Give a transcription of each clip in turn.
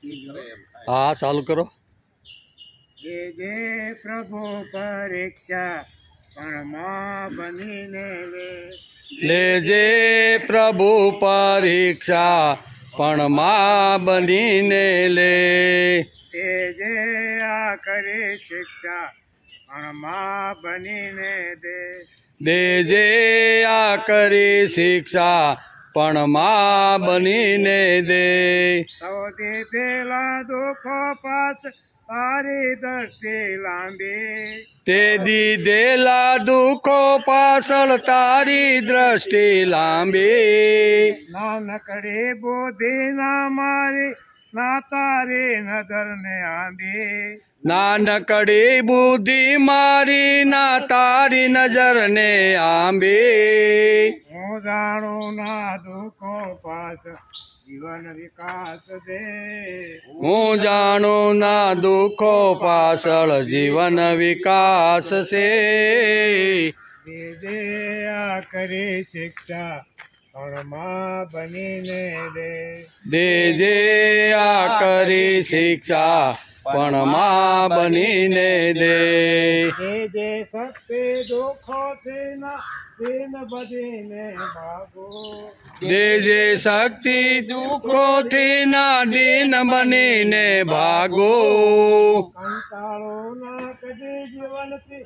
हाँ चालू करो। जे जे प्रभु परीक्षा पण मां बनीने लेजे प्रभु परीक्षा पण मां बनीने ले। ते जे आ करे शिक्षा पण मां बनीने दे। देजे आ करी शिक्षा पण मां बनीने दे। तो દીધેલા દુઃખો પાસ તારી દ્રષ્ટિ લાંબી। તે દીધેલા દુઃખો પાછળ તારી દ્રષ્ટિ લાંબી। નાનકડી બુદ્ધિ ના મારી ના તારી નજર ને આંબી। નાનકડી બુદ્ધિ મારી ના તારી નજર ને આંબી। હું જાણું ના દુઃખો પાસ જીવન વિકાસ દે। હું જાણું ના દુઃખો પાછળ જીવન વિકાસ છે। જે આ કરી શિક્ષા પણ માં બનીને દે। દેજે આ કરી શિક્ષા પણ માં બનીને દે। જે શક્તિ દુઃખોથી ના દિન બધીને ભાગો। દેજે શક્તિ દુઃખોથી ના દિન બનીને ભાગો। કંટાળો ના કદી જીવનથી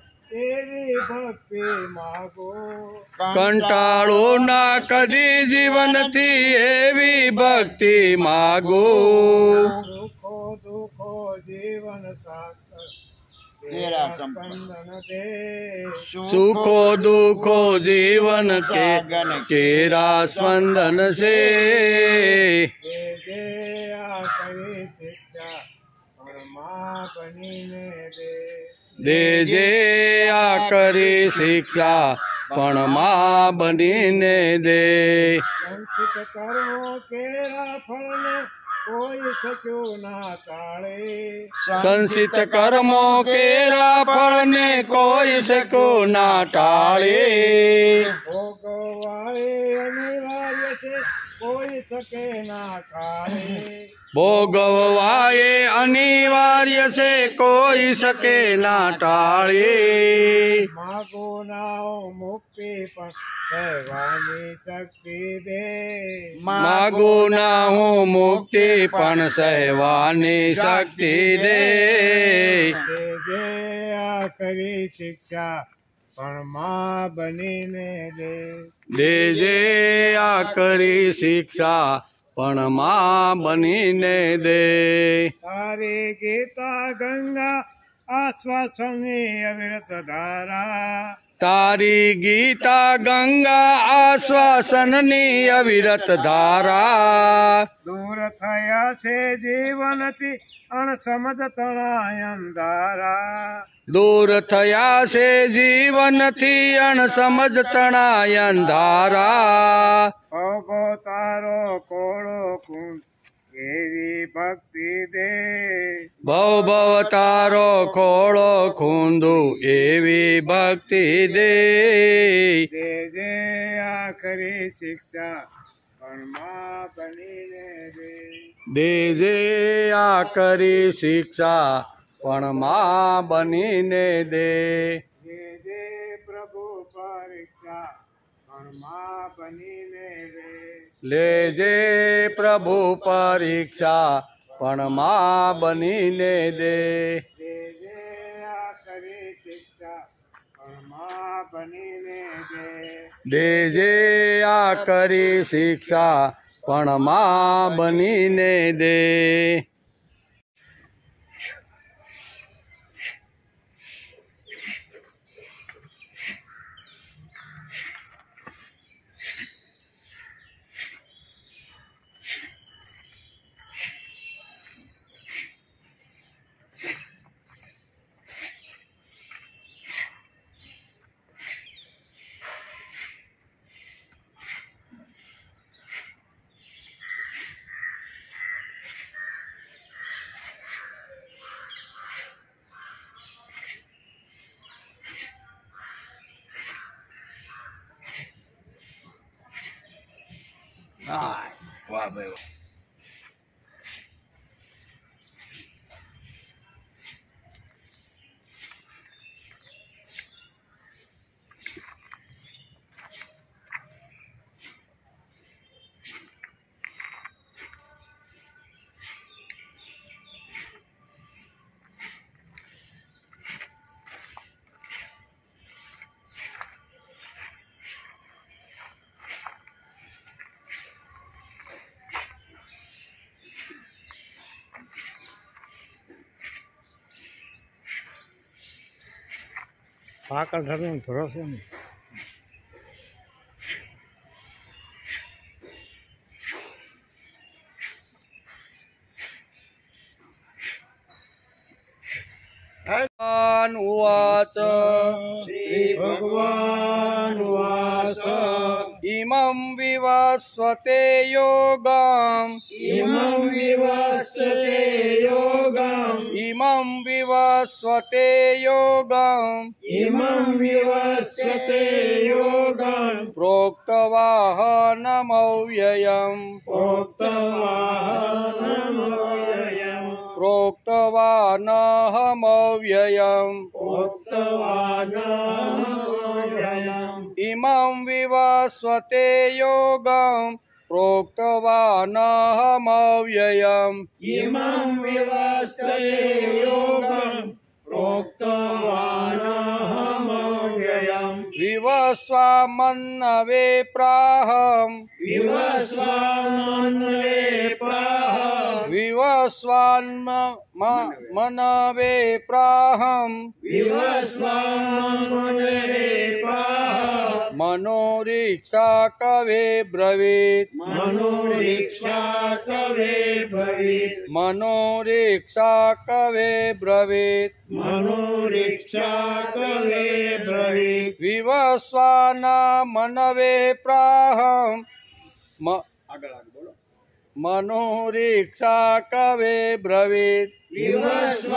એવી ભક્તિ માગો। કંટાળો ના કદી જીવનથી એવી ભક્તિ માગો। દુઃખો દુઃખો જીવન શાસ્ત્ર સ્પંદન દે। સુખો દુઃખો જીવન કે કેરા સ્પંદન છે। જે આ કરી શિક્ષા પણ માં બનીને દે। દેજે આ કરી શિક્ષા પણ માં બનીને દે। સંચિત કરો કેરા ફળને કોઈ શક્યો ના ટાળે। સંચિત કર્મો કેરા ફળને કોઈ શકો ના ટાળે। ભોગવાએ અનિવાર્ય છે કોઈ શકે ના ટાળે। ભોગવવાએ અનિવાર્ય છે કોઈ શકે ના ટાળે। માગો નાઓ મુક્તિ પણ કહેવાની શક્તિ દે। માગો ના હું મુક્તિ પણ સહેવાની શક્તિ દે। જે આ કરી શિક્ષા પણ માં બનીને દે। દેજે આ કરી શિક્ષા પણ માં બનીને દે। તારી ગીતા ગંગા આશ્વાસની અવિરત ધારા। તારી ગીતા ગંગા આશ્વાસનની અવિરત ધારા। દૂર થયા છે જીવનથી અણસમજ તણાય અંધારા। દૂર થયા છે જીવનથી અણસમજ તણાય અંધારા। ભોગો તારો કોળો કુંડ એવી ભક્તિ દે। ભવ ભવ તારો ખોળો ખૂંદુ એવી ભક્તિ દે। જે આ કરી શિક્ષા પણ માં બનીને દે। દેજે આ કરી શિક્ષા પણ માં બનીને દે। જે પ્રભુ પરીક્ષા પણ માં બનીને દે। લેજે પ્રભુ પરીક્ષા પણ માં બનીને દે। જે આ કરી શિક્ષા પણ માં બનીને દે। દેજે આ કરી શિક્ષા પણ માં બનીને દે। વાહ ભાઈ વાહ। પાકળ ઠરનો ધરો છે ને भगवान् उवाच श्रीभगवानुवाच इमं विवस्वते योगम् इमं विवस्वते योगम् इमं विवस्वते योगम् इमं विवस्वते योगम् प्रोक्तवाहनमव्ययम् प्रोक्तवाहनमव्ययम् प्रोक्तवानहमव्ययम् प्रोक्तवानहमव्ययम् इमं विवस्वते योगम् प्रोक्तवानहमव्ययम् इमं विवस्वते योगम् प्रोक्तवानहमव्ययम् विवस्वामन्नवे प्राहम् विवस्वान्मन्वे प्राह विवस्वान्मनवे प्राहम् विवस्वान्मन्वे प्राह मनोरीक्षा कवे ब्रवीत् मनोरीक्षा कवे ब्रवीत् मनोरीक्षा कवे ब्रवीत् मनोरीक्षा कवे ब्रवीत् विवस्वान्मनवे प्राहम् मनोरीक्षा कवे ब्रवीत् विवस्वान्मनवे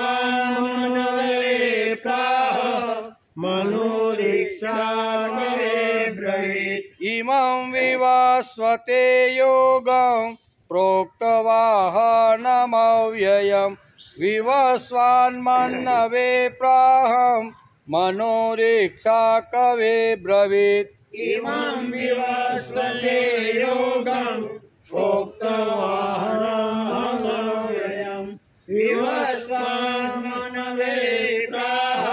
प्राह मनोरीक्षा कवे ब्रवीत् इमं विवस्वते योगम् प्रोक्तवाहनमव्ययम् विवस्वान्मनवे प्राहम् मनोरीक्षा कवे ब्रवीत् इमं विवस्वते योगम् प्रोक्तवाहनमव्ययम् विवस्वान्मनवे प्राह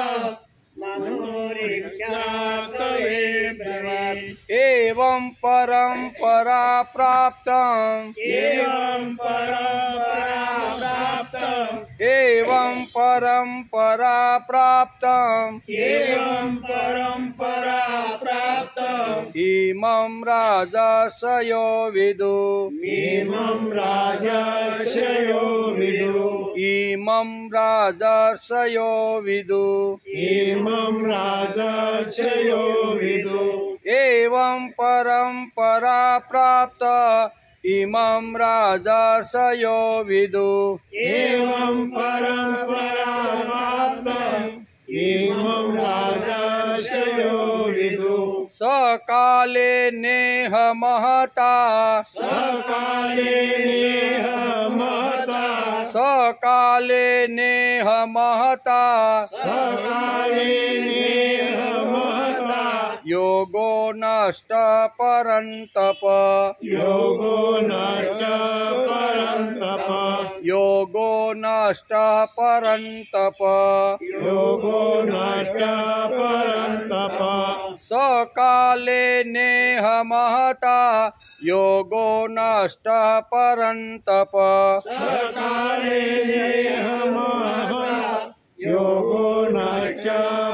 मनोरीक्षा कवे ब्रवीत् एवं परम्परा प्राप्तम् एवं परम्परा प्राप्तम् एवं परम्परा प्राप्तम् एवं परम्परा प्राप्तम् इमं राजर्षयो विदु इमं राजर्षयो विदु इमं राजर्षयो विदु इमं राजर्षयो विदु एवं परम्परा प्राप्त इमं राजर्षयो विदु एवं परम्परा प्राप्तम् इमं राजर्षयो विदु सकाले नेह महता सकाले नेह महता सकाले नेह महता सकाले नेह महता योगो नष्ट परन्तप योगो नष्ट परन्तप योगो नष्ट परन्तप योगो नष्ट परन्तप सकाले नेह महता योगो नष्ट परन्तप सकाले नेह महता योगो नष्ट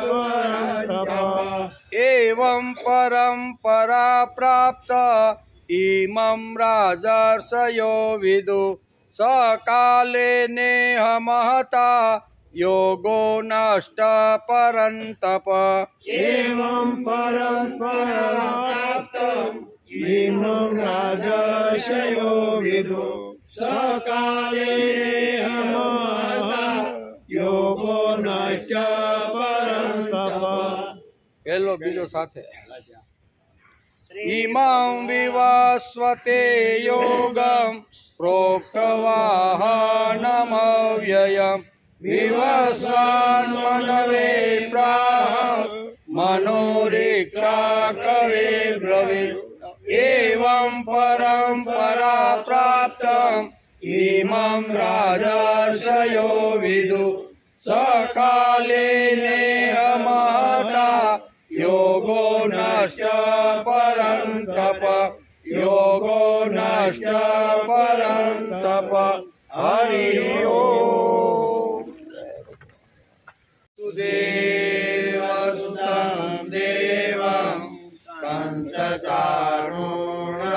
परन्तप एवं परम्परा प्राप्त इमं राजर्षयो विदु सकाले नेह महता योगो नष्ट परन्तप एवं परम्परा प्राप्तम् इमं राजर्षयो विदु सकाले नेह महता योगो नष्ट परन्तप हेलो बीजो साथे इमं विवस्वते योगम् प्रोक्तवाहनमव्ययम् विवस्वान्मनवे प्राह मनोरीक्षा कवे ब्रवीत् एवं परम्परा प्राप्तम् इमं राजर्षयो विदु सकाले नेह महता योगो नष्ट परन्तप योगो नष्ट परन्तप हरि ओम् सुदेव सुता સારુણમાદનમ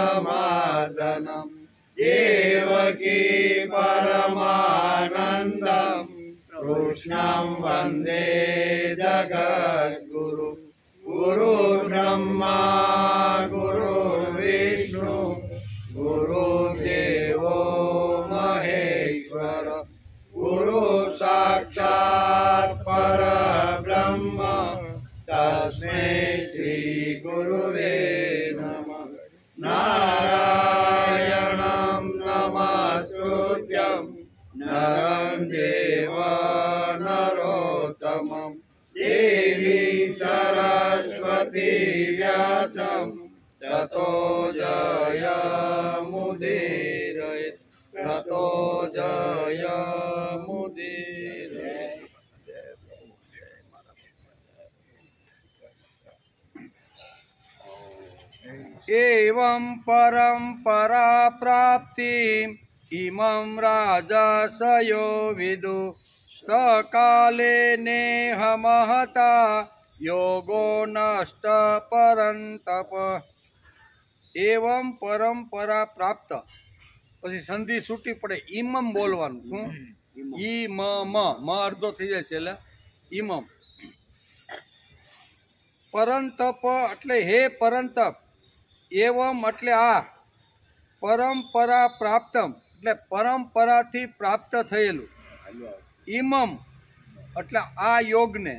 દેવકી પરમાનંદમ કૃષ્ણં વંદે જગદ્ગુરુ ગુરુ બ્રહ્મા ગુરુ વિષ્ણુ ગુરુદેવો મહેશ્વર ગુરુ સાક્ષાત પરબ્રહ્મ તસ્મૈ શ્રી ગુરુવે નમઃ નારાયણં નમસ્કૃત્યં નરં ચૈવ નરોત્તમં દેવી સરસ્વતી વ્યાસં તતો જયમુદીરયેત તતો જયમુદીરયેત. एवं परंपरा प्राप्ति इमं राजसयो विदु सकाले नेह महता योगो नष्ट परंतप. एवं परंपरा प्राप्त પછી સંધિ છૂટી પડે ઇમમ બોલવાનું. શું? ઈમ મ અર્ધો થઈ જાય છે એટલે ઇમમ. પરંતપ એટલે હે પરંતપ. એવમ એટલે આ. પરંપરા પ્રાપ્તમ એટલે પરંપરાથી પ્રાપ્ત થયેલું. ઇમમ એટલે આ યોગને.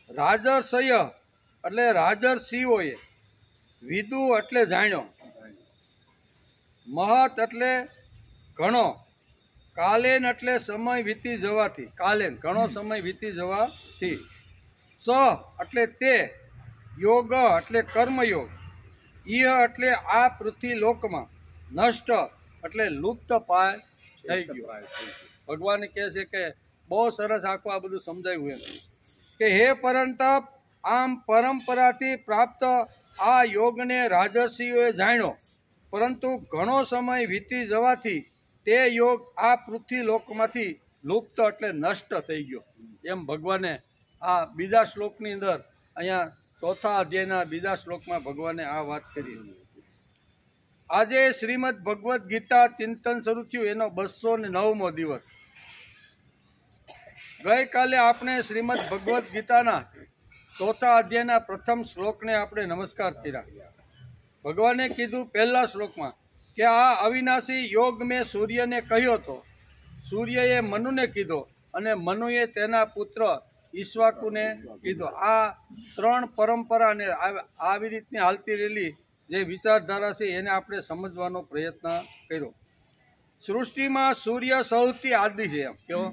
રાજર્ષય એટલે રાજર્ષિઓએ. વિદુ એટલે જાણ્યો. મહત એટલે ઘણો. કાલેન એટલે સમય વીતી જવાથી. કાલેન ઘણો સમય વીતી જવાથી. સ એટલે તે. યોગ એટલે કર્મયોગ. ઈહ એટલે આ પૃથ્વી લોકમાં. નષ્ટ એટલે લુપ્ત પાય થઈ ગયો. ભગવાન કહે છે કે બહુ સરસ આખું આ બધું સમજાવ્યું એમ કે હે પરંતપ આમ પરંપરાથી પ્રાપ્ત આ યોગને રાજર્ષિઓએ જાણ્યો, પરંતુ ઘણો સમય વીતી જવાથી તે યોગ આ પૃથ્વી લોકમાંથી લુપ્ત એટલે નષ્ટ થઈ ગયો. એમ ભગવાને આ બીજા શ્લોકની અંદર અહીંયા ચોથા અધ્યાયના બીજા શ્લોકમાં ભગવાને આ વાત કરી. આજે શ્રીમદ ભગવદ્ ગીતા ચિંતન શરૂ થયું એનો 209મો દિવસ. ગઈકાલે આપણે શ્રીમદ ભગવદ્ ગીતાના ચોથા અધ્યાયના પ્રથમ શ્લોકને આપણે નમસ્કાર કર્યા. ભગવાને કીધું પહેલા શ્લોકમાં કે આ અવિનાશી યોગ મેં સૂર્યને કહ્યો હતો, સૂર્યએ મનુને કીધો અને મનુએ તેના પુત્ર ઈશ્વાકુને કીધો. આ ત્રણ પરંપરા અને આવી રીતની હાલતી રહેલી જે વિચારધારા છે એને આપણે સમજવાનો પ્રયત્ન કર્યો. સૃષ્ટિમાં સૂર્ય સૌથી આદિ છે. એમ કેવો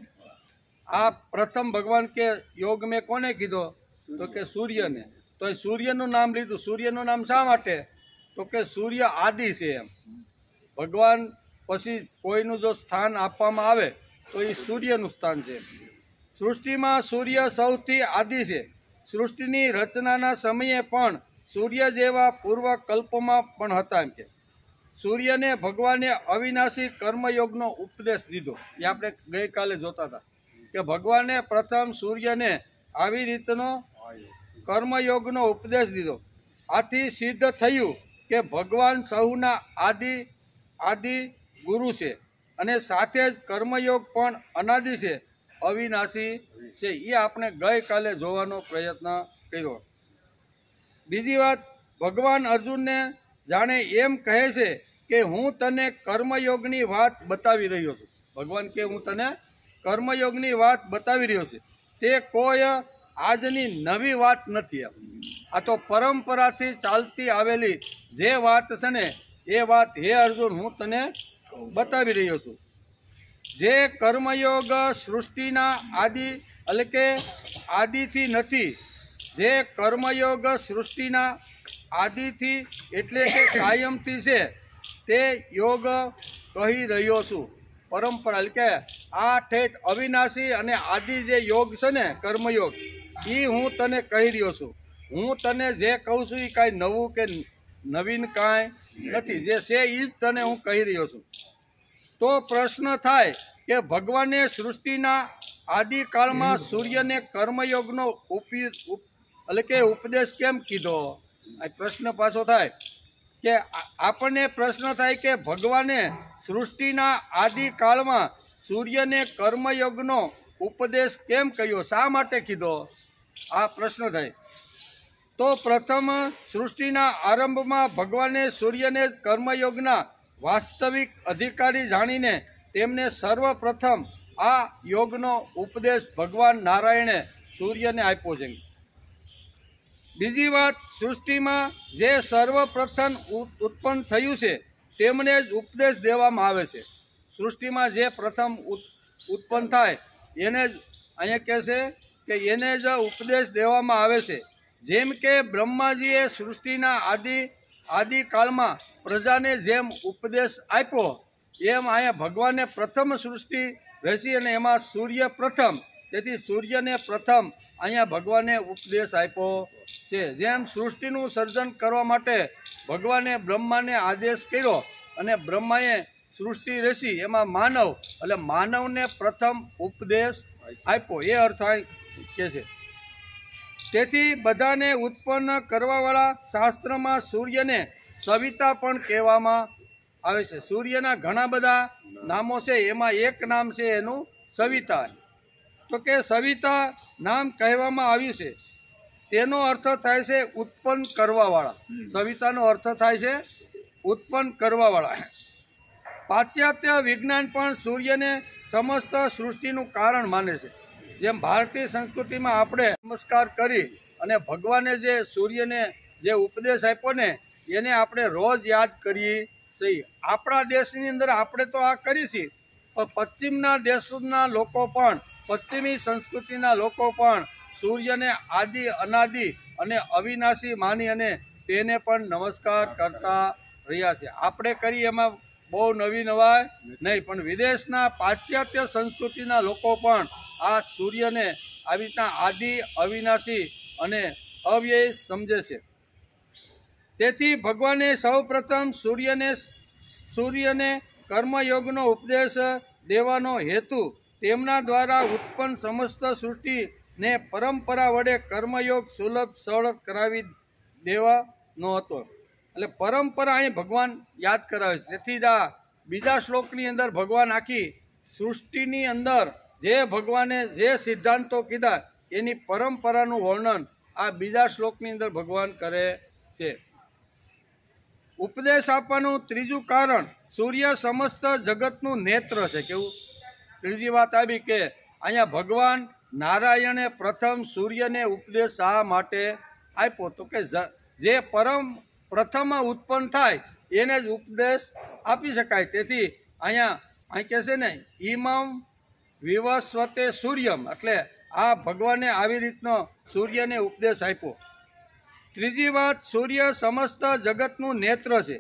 આ પ્રથમ ભગવાન કે યોગ મેં કોને કીધો તો કે સૂર્યને. તો એ સૂર્યનું નામ લીધું. સૂર્યનું નામ શા માટે તો કે સૂર્ય આદિ છે. એમ ભગવાન પછી કોઈનું જો સ્થાન આપવામાં આવે તો એ સૂર્યનું સ્થાન છે. સૃષ્ટિમાં સૂર્ય સૌથી આદિ છે. સૃષ્ટિની રચનાના સમયે પણ સૂર્ય જેવા પૂર્વ કલ્પમાં પણ હતા. એમ કે સૂર્યને ભગવાને અવિનાશી કર્મયોગનો ઉપદેશ દીધો. એ આપણે ગઈકાલે જોતા હતા કે ભગવાને પ્રથમ સૂર્યને આવી રીતનો કર્મયોગનો ઉપદેશ દીધો. આથી સિદ્ધ થયું કે ભગવાન સૌના આદિ ગુરુ છે અને સાથે જ કર્મયોગ પણ અનાદિ છે, અવિનાશી છે. એ આપણે ગઈકાલે જોવાનો પ્રયત્ન કર્યો. બીજી વાત, ભગવાન અર્જુનને જાણે એમ કહે છે કે હું તને કર્મયોગની વાત બતાવી રહ્યો છું. ભગવાન કે હું તને કર્મયોગની વાત બતાવી રહ્યો છું. તે કોઈ આજની નવી વાત નથી. આ તો પરંપરાથી ચાલતી આવેલી જે વાત છે ને એ વાત હે અર્જુન હું તને બતાવી રહ્યો છું. જે કર્મયોગ સૃષ્ટિના આદિ એટલે કે આદિથી નથી. જે કર્મયોગ સૃષ્ટિના આદિથી એટલે કે કાયમથી છે તે યોગ કહી રહ્યો છું. પરંપરા એટલે કે આ ઠેઠ અવિનાશી અને આદિ જે યોગ છે ને કર્મયોગ એ હું તને કહી રહ્યો છું. હું તને જે કહું છું એ કાંઈ નવું કે નવીન કાંઈ નથી. જે છે એ જ તને હું કહી રહ્યો છું. તો પ્રશ્ન થાય કે ભગવાને સૃષ્ટિના આદિકાળમાં સૂર્યને કર્મયોગનો એટલે કે ઉપદેશ કેમ કીધો? આ પ્રશ્ન પાછો થાય કે આપણને પ્રશ્ન થાય કે ભગવાને સૃષ્ટિના આદિકાળમાં સૂર્યને કર્મયોગનો ઉપદેશ કેમ કર્યો, શા માટે કીધો, આ પ્રશ્ન થાય. તો પ્રથમ સૃષ્ટિના આરંભમાં ભગવાને સૂર્યને કર્મયોગના વાસ્તવિક અધિકારી જાણીને તેમને સર્વપ્રથમ આ યોગનો ઉપદેશ ભગવાન નારાયણે સૂર્યને આપ્યો છે. બીજી વાત, સૃષ્ટિમાં જે સર્વપ્રથમ ઉત્પન્ન થયું છે તેમને જ ઉપદેશ દેવામાં આવે છે. સૃષ્ટિમાં જે પ્રથમ ઉત્પન્ન થાય એને જ અહીંયા કહે છે કે એને જ ઉપદેશ દેવામાં આવે છે. જેમ કે બ્રહ્માજીએ સૃષ્ટિના આદિકાળમાં પ્રજાને જેમ ઉપદેશ આપ્યો એમ અહીંયા ભગવાને પ્રથમ સૃષ્ટિ રચી અને એમાં સૂર્ય પ્રથમ, તેથી સૂર્યને પ્રથમ અહીંયા ભગવાને ઉપદેશ આપ્યો છે. જેમ સૃષ્ટિનું સર્જન કરવા માટે ભગવાને બ્રહ્માને આદેશ કર્યો અને બ્રહ્માએ સૃષ્ટિ રચી એમાં માનવ, એટલે માનવને પ્રથમ ઉપદેશ આપ્યો, એ અર્થ કહે છે. તેથી બધાને ઉત્પન્ન કરવાવાળા શાસ્ત્રમાં સૂર્યને સવિતા પણ કહેવામાં આવે છે. સૂર્યના ઘણા બધા નામો છે, એમાં એક નામ છે એનું સવિતા. તો કે સવિતા નામ કહેવામાં આવ્યું છે તેનો અર્થ થાય છે ઉત્પન્ન કરવાવાળા. સવિતાનો અર્થ થાય છે ઉત્પન્ન કરવાવાળા. પાશ્ચાત્ય વિજ્ઞાન પણ સૂર્યને સમસ્ત સૃષ્ટિનું કારણ માને છે. જેમ ભારતીય સંસ્કૃતિમાં આપણે નમસ્કાર કરી અને ભગવાને જે સૂર્યને જે ઉપદેશ આપ્યો ને એને આપણે રોજ યાદ કરીએ છીએ. આપણા દેશની અંદર આપણે તો આ કરી છીએ, પણ પશ્ચિમના દેશોના લોકો પણ, પશ્ચિમી સંસ્કૃતિના લોકો પણ સૂર્યને આદિ અનાદિ અને અવિનાશી માની અને તેને પણ નમસ્કાર કરતા રહ્યા છે. આપણે કરી એમાં બહુ નવી નવાય નહીં, પણ વિદેશના પાશ્ચાત્ય સંસ્કૃતિના લોકો પણ આ સૂર્યને આવી રીતના આદિ અવિનાશી અને અવ્યય સમજે છે. તેથી ભગવાને સૌપ્રથમ સૂર્યને કર્મયોગનો ઉપદેશ દેવાનો હેતુ તેમના દ્વારા ઉત્પન્ન સમસ્ત સૃષ્ટિને પરંપરા વડે કર્મયોગ સુલભ સરળ કરાવી દેવાનો હતો. એટલે પરંપરા અહીં ભગવાન યાદ કરાવે છે. તેથી જ આ બીજા શ્લોકની અંદર ભગવાન આખી સૃષ્ટિની અંદર જે ભગવાને જે સિદ્ધાંતો કીધા એની પરંપરાનું વર્ણન આ બીજા શ્લોકની અંદર ભગવાન કરે છે. ઉપદેશ આપવાનું ત્રીજું કારણ, સૂર્ય સમસ્ત જગતનું નેત્ર છે. કેવું? ત્રીજી વાત આવી કે અહીંયા ભગવાન નારાયણે પ્રથમ સૂર્યને ઉપદેશ શા માટે આપ્યો, તો કે જે પ્રથમ ઉત્પન્ન થાય એને જ ઉપદેશ આપી શકાય. તેથી અહીં કહે છે ને ઇમમ વિવસ્વતે સૂર્યમ, એટલે આ ભગવાને આવી રીતનો સૂર્યને ઉપદેશ આપ્યો. ત્રીજી વાત, સૂર્ય સમસ્ત જગતનું નેત્ર છે,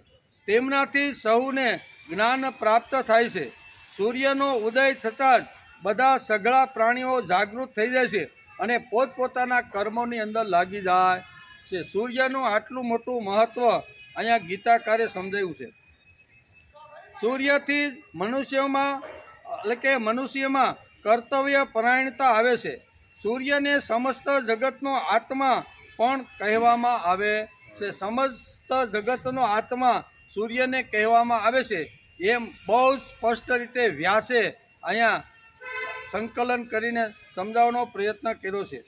તેમનાથી સૌને જ્ઞાન પ્રાપ્ત થાય છે. સૂર્યનો ઉદય થતાં જ બધા સઘળા પ્રાણીઓ જાગૃત થઈ જાય છે અને પોતપોતાના કર્મોની અંદર લાગી જાય છે. સૂર્યનું આટલું મોટું મહત્વ અહીંયા ગીતાકારે સમજાવ્યું છે. સૂર્યથી મનુષ્યમાં કર્તવ્ય પરાયણતા આવે છે. સૂર્યને સમસ્ત જગતનો આત્મા પણ કહેવામાં આવે છે. સમસ્ત જગતનો આત્મા સૂર્યને કહેવામાં આવે છે. એમ બહુ સ્પષ્ટ રીતે વ્યાસે અહીંયા સંકલન કરીને સમજાવવાનો પ્રયત્ન કર્યો છે.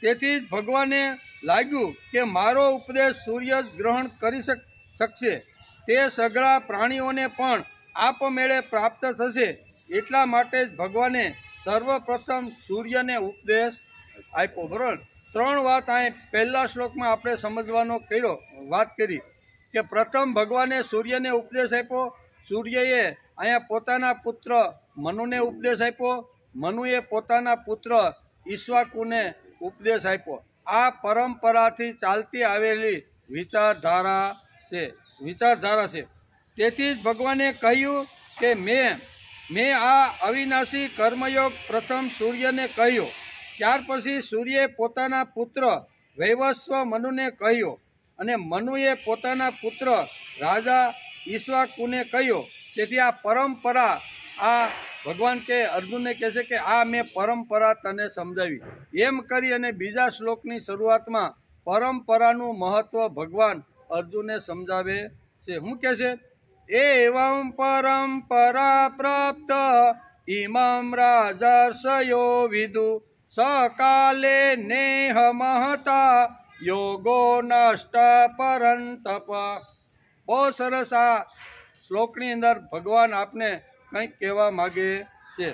તેથી જ ભગવાને લાગ્યું કે મારો ઉપદેશ સૂર્ય જ ગ્રહણ કરી શકશે, તે સઘળા પ્રાણીઓને પણ આપમેળે પ્રાપ્ત થશે. એટલા માટે જ ભગવાને સર્વપ્રથમ સૂર્યને ઉપદેશ આપ્યો. બરાબર, ત્રણ વાત અહીં પહેલા શ્લોકમાં આપણે સમજવાનો વાત કરી કે પ્રથમ ભગવાને સૂર્યને ઉપદેશ આપ્યો. સૂર્યએ અહીંયા પોતાના પુત્ર મનુને ઉપદેશ આપ્યો. મનુએ પોતાના પુત્ર ઈક્ષ્વાકુને ઉપદેશ આપ્યો. આ પરંપરાથી ચાલતી આવેલી વિચારધારા છે. તેથી જ ભગવાને કહ્યું કે મેં આ અવિનાશી કર્મયોગ પ્રથમ સૂર્યને કહ્યો. ત્યાર પછી સૂર્યએ પોતાના પુત્ર વૈવસ્વ મનુને કહ્યો અને મનુએ પોતાના પુત્ર રાજા ઈક્ષ્વાકુને કહ્યો. તેથી આ પરંપરા, આ ભગવાન કે અર્જુનને કહે છે કે આ મેં પરંપરા તને સમજાવી. એમ કરી અને બીજા શ્લોકની શરૂઆતમાં પરંપરાનું મહત્વ ભગવાન અર્જુનને સમજાવે છે. શું કહે છે? એવં પરંપરા પ્રાપ્ત ઇમં રાજર્ષયો વિદુ સકાલે નેહ મહતા યોગો નષ્ટ પરંતપ. બહુ સરસ આ શ્લોકની અંદર ભગવાન આપને કંઈક કહેવા માગે છે.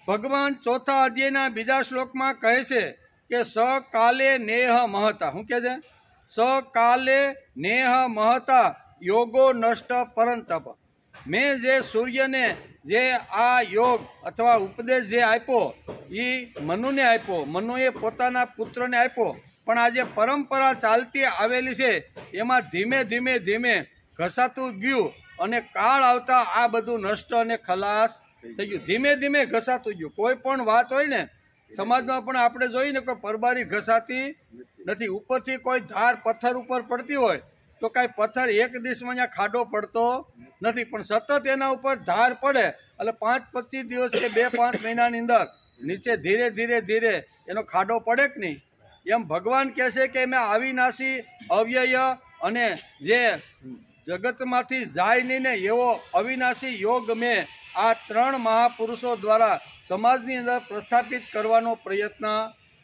ભગવાન ચોથા અધ્યાયના બીજા શ્લોકમાં કહે છે કે સકાલે નેહ મહતા. શું કહે છે? સકાલે નેહ મહતા યોગો નષ્ટ પરંતપ. મેં જે સૂર્યને જે આ યોગ અથવા ઉપદેશ જે આપ્યો એ મનુને આપ્યો, મનુએ પોતાના પુત્રને આપ્યો, પણ આ જે પરંપરા ચાલતી આવેલી છે એમાં ધીમે ધીમે ધીમે ઘસાતું ગયું અને કાળ આવતા આ બધું નષ્ટ અને ખલાસ થઈ ગયું. ધીમે ધીમે ઘસાતું ગયું. કોઈ પણ વાત હોય ને સમાજમાં પણ આપણે જોઈએ ને કોઈ પરબારી ઘસાતી નથી. ઉપરથી કોઈ ધાર પથ્થર ઉપર પડતી હોય તો કાંઈ પથ્થર એક દિવસમાં અહીંયા ખાડો પડતો નથી, પણ સતત એના ઉપર ધાર પડે એટલે 5-25 દિવસ કે 2-5 મહિનાની અંદર નીચે ધીરે ધીરે ધીરે એનો ખાડો પડે કે નહીં. એમ ભગવાન કહે છે કે મેં અવિનાશી, અવ્યય અને જે જગતમાંથી જાય નહીં ને એવો અવિનાશી યોગ મેં આ 3 મહાપુરુષો દ્વારા સમાજની અંદર પ્રસ્થાપિત કરવાનો પ્રયત્ન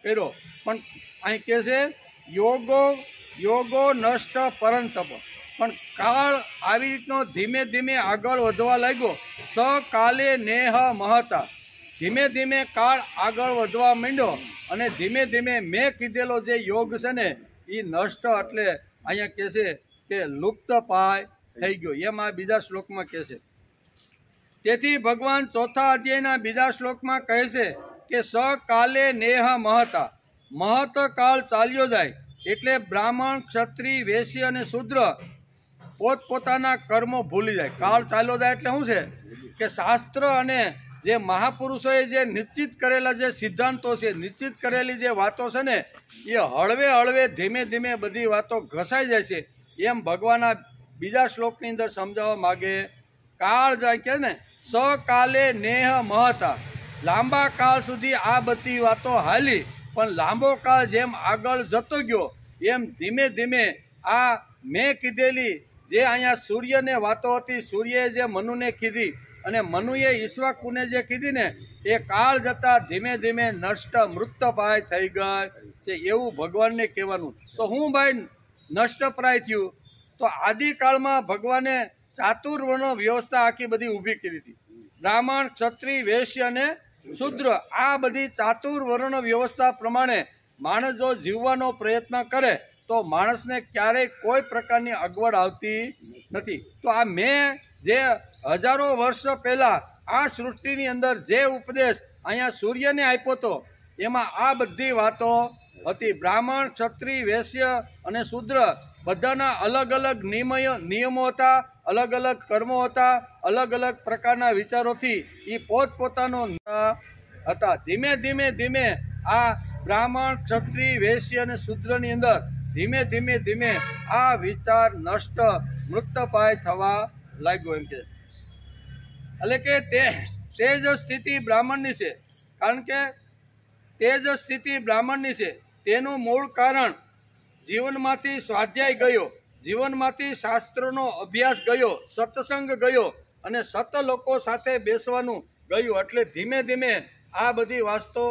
કર્યો. પણ અહીં કહે છે યોગો નષ્ટ પરંતપ. પણ કાળ આવી રીતનો ધીમે ધીમે આગળ વધવા લાગ્યો. સકાલે નેહ મહતા. ધીમે ધીમે કાળ આગળ વધવા માંડ્યો અને ધીમે ધીમે મેં કીધેલો જે યોગ છે ને એ નષ્ટ એટલે અહીંયા કહે છે કે લુપ્ત પાય થઈ ગયો. એમ આ બીજા શ્લોકમાં કહે છે. તેથી ભગવાન ચોથા અધ્યાયના બીજા શ્લોકમાં કહે છે કે સકાલે નેહ મહતા. મહત કાળ ચાલ્યો જાય એટલે બ્રાહ્મણ, ક્ષત્રિય, વૈશ્ય અને શૂદ્ર પોતપોતાના કર્મો ભૂલી જાય. કાળ ચાલ્યો જાય એટલે શું છે કે શાસ્ત્ર અને જે મહાપુરુષોએ જે નિશ્ચિત કરેલા જે સિદ્ધાંતો છે, નિશ્ચિત કરેલી જે વાતો છે ને એ હળવે હળવે ધીમે ધીમે બધી વાતો ઘસાઈ જાય છે. એમ ભગવાન આ બીજા શ્લોકની અંદર સમજાવવા માગે. કાળ જાય કે ને સકાલે નેહ મહતા. લાંબા કાળ સુધી આ બધી વાતો હાલી, પણ લાંબો કાળ જેમ આગળ જતો ગયો એમ ધીમે ધીમે આ મેં કીધેલી જે અહીંયા સૂર્યને વાતો હતી, સૂર્યએ જે મનુને કીધી અને મનુએ ઈશ્વાકુને જે કીધી ને એ કાળ જતા ધીમે ધીમે નષ્ટ મૃતપ્રાય થઈ ગઈ છે એવું ભગવાનને કહેવાનું. તો હું ભાઈ નષ્ટપ્રાય થયું? તો આદિકાળમાં ભગવાને ચાતુર્વર્ણ વ્યવસ્થા આખી બધી ઊભી કરી હતી. બ્રાહ્મણ, ક્ષત્રિય, વૈશ્ય અને શૂદ્ર આ બધી ચાતુર્વર્ણ વ્યવસ્થા પ્રમાણે માણસ જો જીવવાનો પ્રયત્ન કરે તો માણસને ક્યારેય કોઈ પ્રકારની અગવડ આવતી નથી. તો આ મેં જે હજારો વર્ષ પહેલાં આ સૃષ્ટિની અંદર જે ઉપદેશ અહીંયા સૂર્યને આપ્યો હતો એમાં આ બધી વાતો હતી. બ્રાહ્મણ, ક્ષત્રિય, વૈશ્ય અને શૂદ્ર બધાના અલગ અલગ નિયમો હતા, અલગ અલગ કર્મો હતા, અલગ અલગ પ્રકારના વિચારોથી એ પોતપોતાનો હતા. ધીમે ધીમે ધીમે આ બ્રાહ્મણ, ક્ષત્રિય, વૈશ્ય અને શૂદ્રની અંદર ધીમે ધીમે ધીમે આ વિચાર નષ્ટ મૃતપાય થવા લાગ્યો. એમ કે એટલે કે તે જ સ્થિતિ બ્રાહ્મણની છે. કારણ કે તે જ સ્થિતિ બ્રાહ્મણની છે. તેનું મૂળ કારણ જીવનમાંથી સ્વાધ્યાય ગયો, જીવનમાંથી શાસ્ત્રોનો અભ્યાસ ગયો, સત્સંગ ગયો અને સત લોકો સાથે બેસવાનું ગયું. એટલે ધીમે ધીમે આ બધી વાસ્તો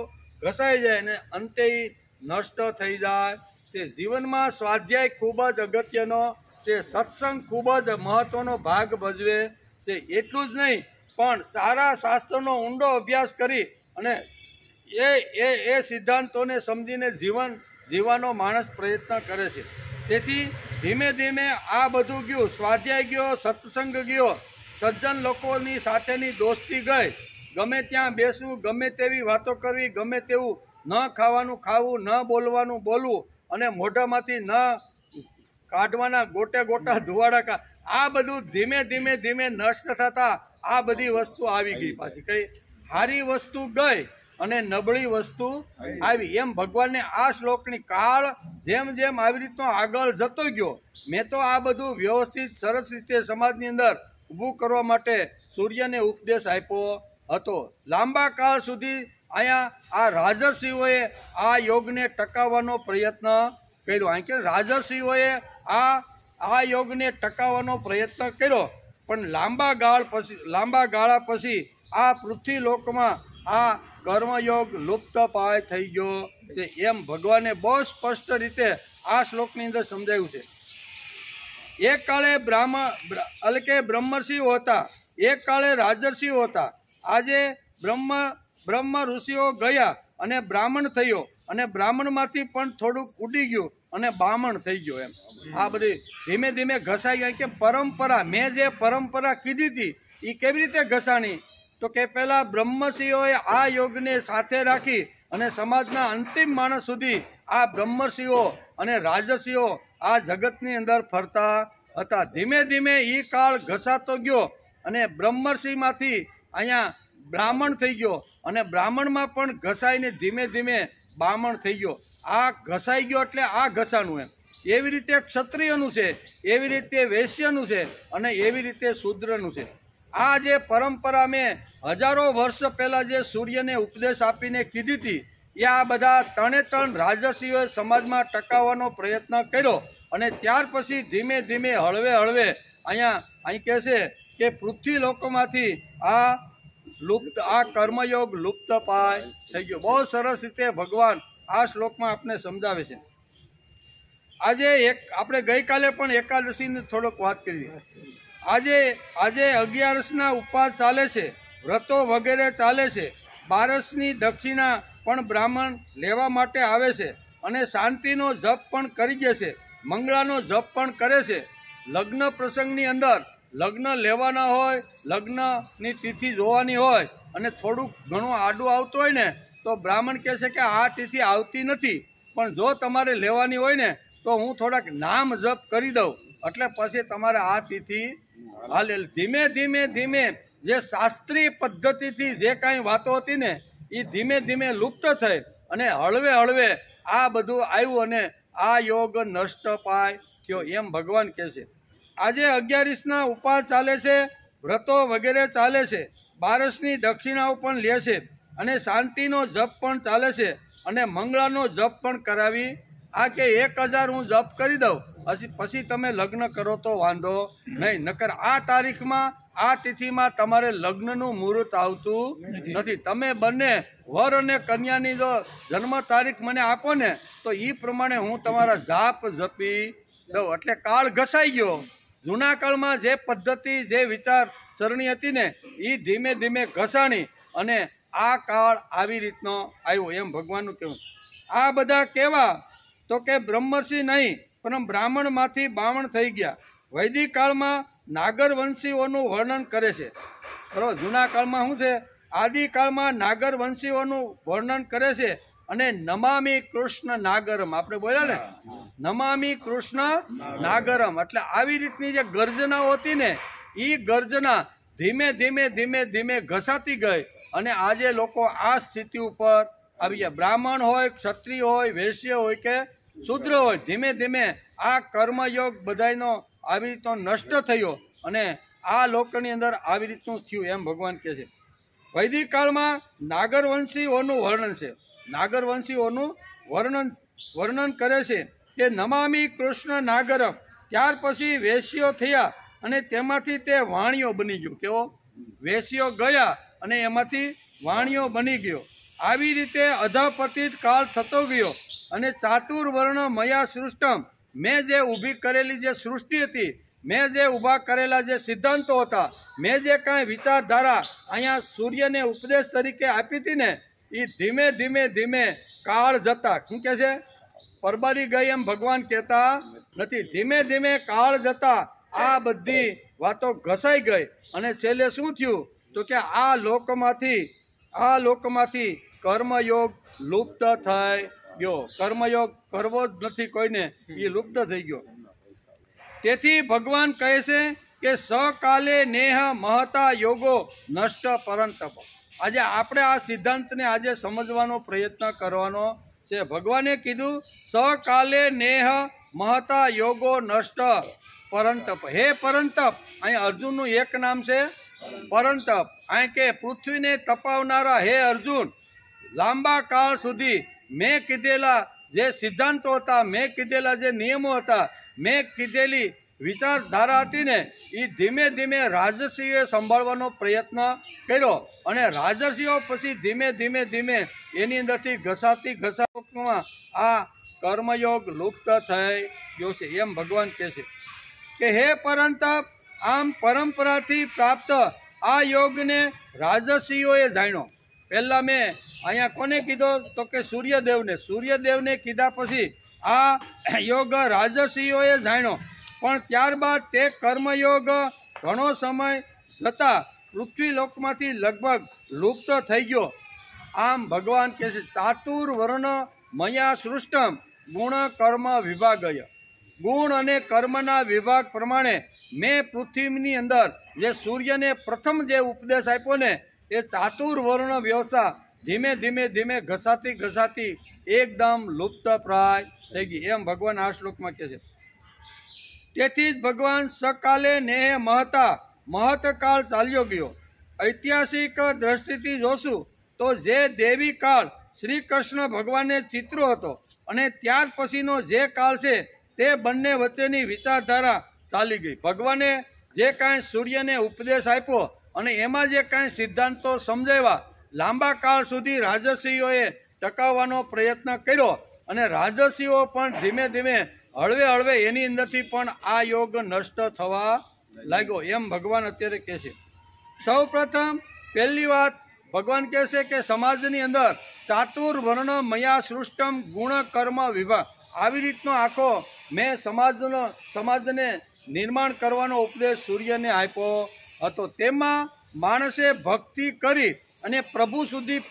ઘસાઈ જાય અને અંતે નષ્ટ થઈ જાય છે. જીવનમાં સ્વાધ્યાય ખૂબ જ અગત્યનો છે. સત્સંગ ખૂબ જ મહત્વનો ભાગ ભજવે છે. એટલું જ નહીં પણ સારા શાસ્ત્રનો ઊંડો અભ્યાસ કરી અને એ સિદ્ધાંતોને સમજીને જીવન જીવવાનો માણસ પ્રયત્ન કરે છે. તેથી ધીમે ધીમે આ બધું ગયું, સ્વાધ્યાય ગયો, સત્સંગ ગયો, સજ્જન લોકોની સાથેની દોસ્તી ગઈ. ગમે ત્યાં બેસવું, ગમે તેવી વાતો કરવી, ગમે તેવું ન ખાવાનું ખાવું, ન બોલવાનું બોલવું અને મોઢામાંથી ન કાઢવાના ગોટે ગોટા ધુવાડા આ બધું ધીમે ધીમે ધીમે નષ્ટ થતાં આ બધી વસ્તુ આવી ગઈ. પાછી કઈ સારી વસ્તુ ગઈ અને નબળી વસ્તુ આવી. એમ ભગવાનને આ શ્લોકની કાળ જેમ જેમ આવી રીતનો આગળ જતો ગયો મેં તો આ બધું વ્યવસ્થિત સરસ રીતે સમાજની અંદર ઊભું કરવા માટે સૂર્યને ઉપદેશ આપ્યો હતો. લાંબા કાળ સુધી અહીંયા આ રાજર્ષિઓએ આ યોગને ટકાવવાનો પ્રયત્ન કર્યો. અહીં કે રાજર્ષિઓએ આ યોગને ટકાવવાનો પ્રયત્ન કર્યો, પણ લાંબા ગાળા પછી આ પૃથ્વી લોકમાં આ કર્મયોગ લુપ્તપાય થઈ ગયો છે. એમ ભગવાને બહુ સ્પષ્ટ રીતે આ શ્લોકની અંદર સમજાવ્યું છે. એક કાળે બ્રહ્મર્ષિઓ હતા, એક કાળે રાજર્ષિઓ હતા. આજે બ્રહ્મ ઋષિઓ ગયા અને બ્રાહ્મણ થયો, અને બ્રાહ્મણમાંથી પણ થોડુંક ઉડી ગયું અને બામણ થઈ ગયો. એમ આ બધી ધીમે ધીમે ઘસાઈ ગઈ. કે પરંપરા, મેં જે પરંપરા કીધી હતી એ કેવી રીતે ઘસાણી? તો કે પહેલા બ્રહ્મર્ષિઓએ આ યોગને સાથે રાખી અને સમાજના અંતિમ માણસ સુધી આ બ્રહ્મર્ષિઓ અને રાજર્ષિઓ આ જગતની અંદર ફરતા હતા. ધીમે ધીમે એ કાળ ઘસાતો ગયો અને બ્રહ્મર્ષિમાંથી અહીંયા બ્રાહ્મણ થઈ ગયો, અને બ્રાહ્મણમાં પણ ઘસાઈને ધીમે ધીમે બામણ થઈ ગયો. આ ઘસાઈ ગયો એટલે આ ઘસાનું. એમ એવી રીતે ક્ષત્રિયનું છે, એવી રીતે વૈશ્યનું છે, અને એવી રીતે શૂદ્રનું છે. આ જે પરંપરા મેં હજારો વર્ષ પહેલાં જે સૂર્યને ઉપદેશ આપીને કીધી હતી, એ આ બધા ત્રણે રાજર્ષિઓએ સમાજમાં ટકાવવાનો પ્રયત્ન કર્યો. અને ત્યાર પછી ધીમે ધીમે હળવે અહીં કહે છે કે પૃથ્વી લોકોમાંથી આ કર્મયોગ લુપ્ત પાય થઈ ગયો. બહુ સરસ રીતે ભગવાન આ શ્લોકમાં આપણે સમજાવે છે. આજે આપણે ગઈકાલે પણ એકાદશીની થોડોક વાત કરી. આજે 11ના ઉપવાસ ચાલે છે, વ્રતો વગેરે ચાલે છે. 12ની દક્ષિણા પણ બ્રાહ્મણ લેવા માટે આવે છે, અને શાંતિનો જપ પણ કરી દે છે, મંગળાનો જપ પણ કરે છે. લગ્ન પ્રસંગની અંદર લગ્ન લેવાના હોય, લગ્નની તિથિ જોવાની હોય, અને થોડુંક ઘણું આડું આવતું હોય ને તો બ્રાહ્મણ કહે છે કે આ તિથિ આવતી નથી, પણ જો તમારે લેવાની હોય ને તો હું થોડાક નામ જપ કરી દઉં, એટલે પછી તમારે આ તિથિ હાલે. ધીમે ધીમે જે શાસ્ત્રીય પદ્ધતિથી જે કાંઈ વાતો હતી ને એ ધીમે ધીમે લુપ્ત થઈ અને હળવે આ બધું આવ્યું અને આ યોગ નષ્ટ પાય થયો. એમ ભગવાન કહે છે. આજે 11ના ઉપવાસ ચાલે છે, વ્રતો વગેરે ચાલે છે, 12ની દક્ષિણાઓ પણ લે છે, અને શાંતિનો જપ પણ ચાલે છે, અને મંગળાનો જપ પણ કરાવી. આ કે 1000 હું જપ કરી દઉં, પછી તમે લગ્ન કરો તો વાંધો નહીં, નકર આ તારીખમાં આ તિથિમાં તમારે લગ્નનું મુહૂર્ત આવતું નથી. તમે બંને વર અને કન્યાની જો જન્મ તારીખ મને આપો ને તો એ પ્રમાણે હું તમારા જાપ જપી દઉં. એટલે કાળ ઘસાઈ ગયો. જૂના કાળમાં જે પદ્ધતિ, જે વિચારસરણી હતી ને એ ધીમે ધીમે ઘસાણી અને આ કાળ આવી રીતનો આવ્યો. એમ ભગવાનનું કહેવું. આ બધા કેવા? તો કે બ્રહ્મર્ષિ નહીં પણ બ્રાહ્મણમાંથી બામણ થઈ ગયા. વૈદિક કાળમાં નાગરવંશીઓનું વર્ણન કરે છે. બરાબર, જૂના કાળમાં શું છે? આદિકાળમાં નાગરવંશીઓનું વર્ણન કરે છે. અને નમામી કૃષ્ણ નાગરમ આપણે બોલ્યા ને, નમામી કૃષ્ણ નાગરમ એટલે આવી રીતની જે ગર્જનાઓ હતી ને એ ગર્જના ધીમે ધીમે ઘસાતી ગઈ અને આજે લોકો આ સ્થિતિ ઉપર આવી ગયા. બ્રાહ્મણ હોય, ક્ષત્રિય હોય, વૈશ્ય હોય કે શૂદ્ર હોય, ધીમે ધીમે આ કર્મયોગ બધાનો આવી રીતનો નષ્ટ થયો અને આ લોકની અંદર આવી રીતનું થયું. એમ ભગવાન કહે છે. વૈદિક કાળમાં નાગરવંશીઓનું વર્ણન છે. નાગરવંશીઓનું વર્ણન કરે છે કે નમામી કૃષ્ણ નાગરમ. ત્યાર પછી વેશ્યો થયા અને તેમાંથી તે વાણિયો બની ગયો. કેવો? વેશ્યો ગયા અને એમાંથી વાણિયો બની ગયો. આવી રીતે અધપતિત કાળ થતો ગયો અને ચાતુર્વર્ણ મયા સૃષ્ટમ, મેં જે ઊભી કરેલી જે સૃષ્ટિ હતી, મેં જે ઊભા કરેલા જે સિદ્ધાંતો હતા, મેં જે કાંઈ વિચારધારા અહીંયા સૂર્યને ઉપદેશ તરીકે આપી હતી ને એ ધીમે ધીમે કાળ જતા, શું કહે છે? પરબારી ગઈ એમ ભગવાન કહેતા નથી. ધીમે ધીમે કાળ જતા આ બધી વાતો ઘસાઈ ગઈ અને છેલ્લે શું થયું? તો કે આ લોકમાંથી કર્મયોગ લુપ્ત થઈ ગયો. કર્મયોગ કરવો જ નથી કોઈને, એ લુપ્ત થઈ ગયો. તેથી ભગવાન કહે છે કે સકાલે નેહ મહતા યોગો નષ્ટ પરંતપ. આજે આપણે આ સિદ્ધાંતને આજે સમજવાનો પ્રયત્ન કરવાનો છે. ભગવાને કીધું સકાલે નેહ મહતા યોગો નષ્ટ પરંતપ. હે પરંતપ, અહીં અર્જુનનું એક નામ છે પરંતપ. અહીં કે પૃથ્વીને તપાવનારા હે અર્જુન, લાંબા કાળ સુધી મેં કીધેલા જે સિદ્ધાંતો હતા, મેં કીધેલા જે નિયમો હતા, મેં કીધેલી વિચારધારા હતી ને, એ ધીમે ધીમે રાજર્ષિઓએ સંભાળવાનો પ્રયત્ન કર્યો અને રાજર્ષિઓ પછી ધીમે ધીમે ધીમે એની અંદરથી ઘસાતીમાં આ કર્મયોગ લુપ્ત થઈ ગયો છે. એમ ભગવાન કહે છે કે હે પરંતપ, આમ પરંપરાથી પ્રાપ્ત આ યોગને રાજર્ષિઓએ જાણ્યો. પહેલાં મેં અહીંયા કોને કીધો તો કે સૂર્યદેવને કીધા પછી આ યોગ રાજર્ષિઓએ જાણ્યો. પણ ત્યારબાદ તે કર્મયોગ ઘણો સમય જતાં પૃથ્વીલોકમાંથી લગભગ લુપ્ત થઈ ગયો. આમ ભગવાન કહે છે ચાતુર્વર્ણ મયા સૃષ્ટમ ગુણ કર્મ વિભાગય. ગુણ અને કર્મના વિભાગ પ્રમાણે મેં પૃથ્વીની અંદર જે સૂર્યને પ્રથમ જે ઉપદેશ આપ્યો ને, એ ચાતુર્વર્ણ વ્યવસ્થા ધીમે ધીમે ધીમે ઘસાતી એકદમ લુપ્તપ્રાય થઈ ગઈ. એમ ભગવાન આ શ્લોકમાં કહે છે. તેથી જ ભગવાન સકાલે નેહ મહતકાળ ચાલ્યો ગયો. ઐતિહાસિક દ્રષ્ટિથી જોશું તો જે દેવી કાળ શ્રી કૃષ્ણ ભગવાનને ચિત્રો હતો અને ત્યાર પછીનો જે કાળ છે તે બંને વચ્ચેની વિચારધારા ચાલી ગઈ. ભગવાને જે કાંઈ સૂર્યને ઉપદેશ આપ્યો અને એમાં જે કાંઈ સિદ્ધાંતો સમજાવ્યા, લાંબા કાળ સુધી રાજર્ષિઓએ ટકાવવાનો પ્રયત્ન કર્યો અને રાજર્ષિઓ પણ ધીમે ધીમે હળવે એની અંદરથી પણ આ યોગ નષ્ટ થવા લાગ્યો. એમ ભગવાન અત્યારે કહે છે. સૌ પ્રથમ પહેલી વાત ભગવાન કહે છે કે સમાજની અંદર ચાતુર્વર્ણ મયા સૃષ્ટમ ગુણ કર્મ વિભાગ, આવી રીતનો આખો મેં સમાજને નિર્માણ કરવાનો ઉપદેશ સૂર્યને આપ્યો હતો. તેમાં માણસે ભક્તિ કરી અને પ્રભુ સુધી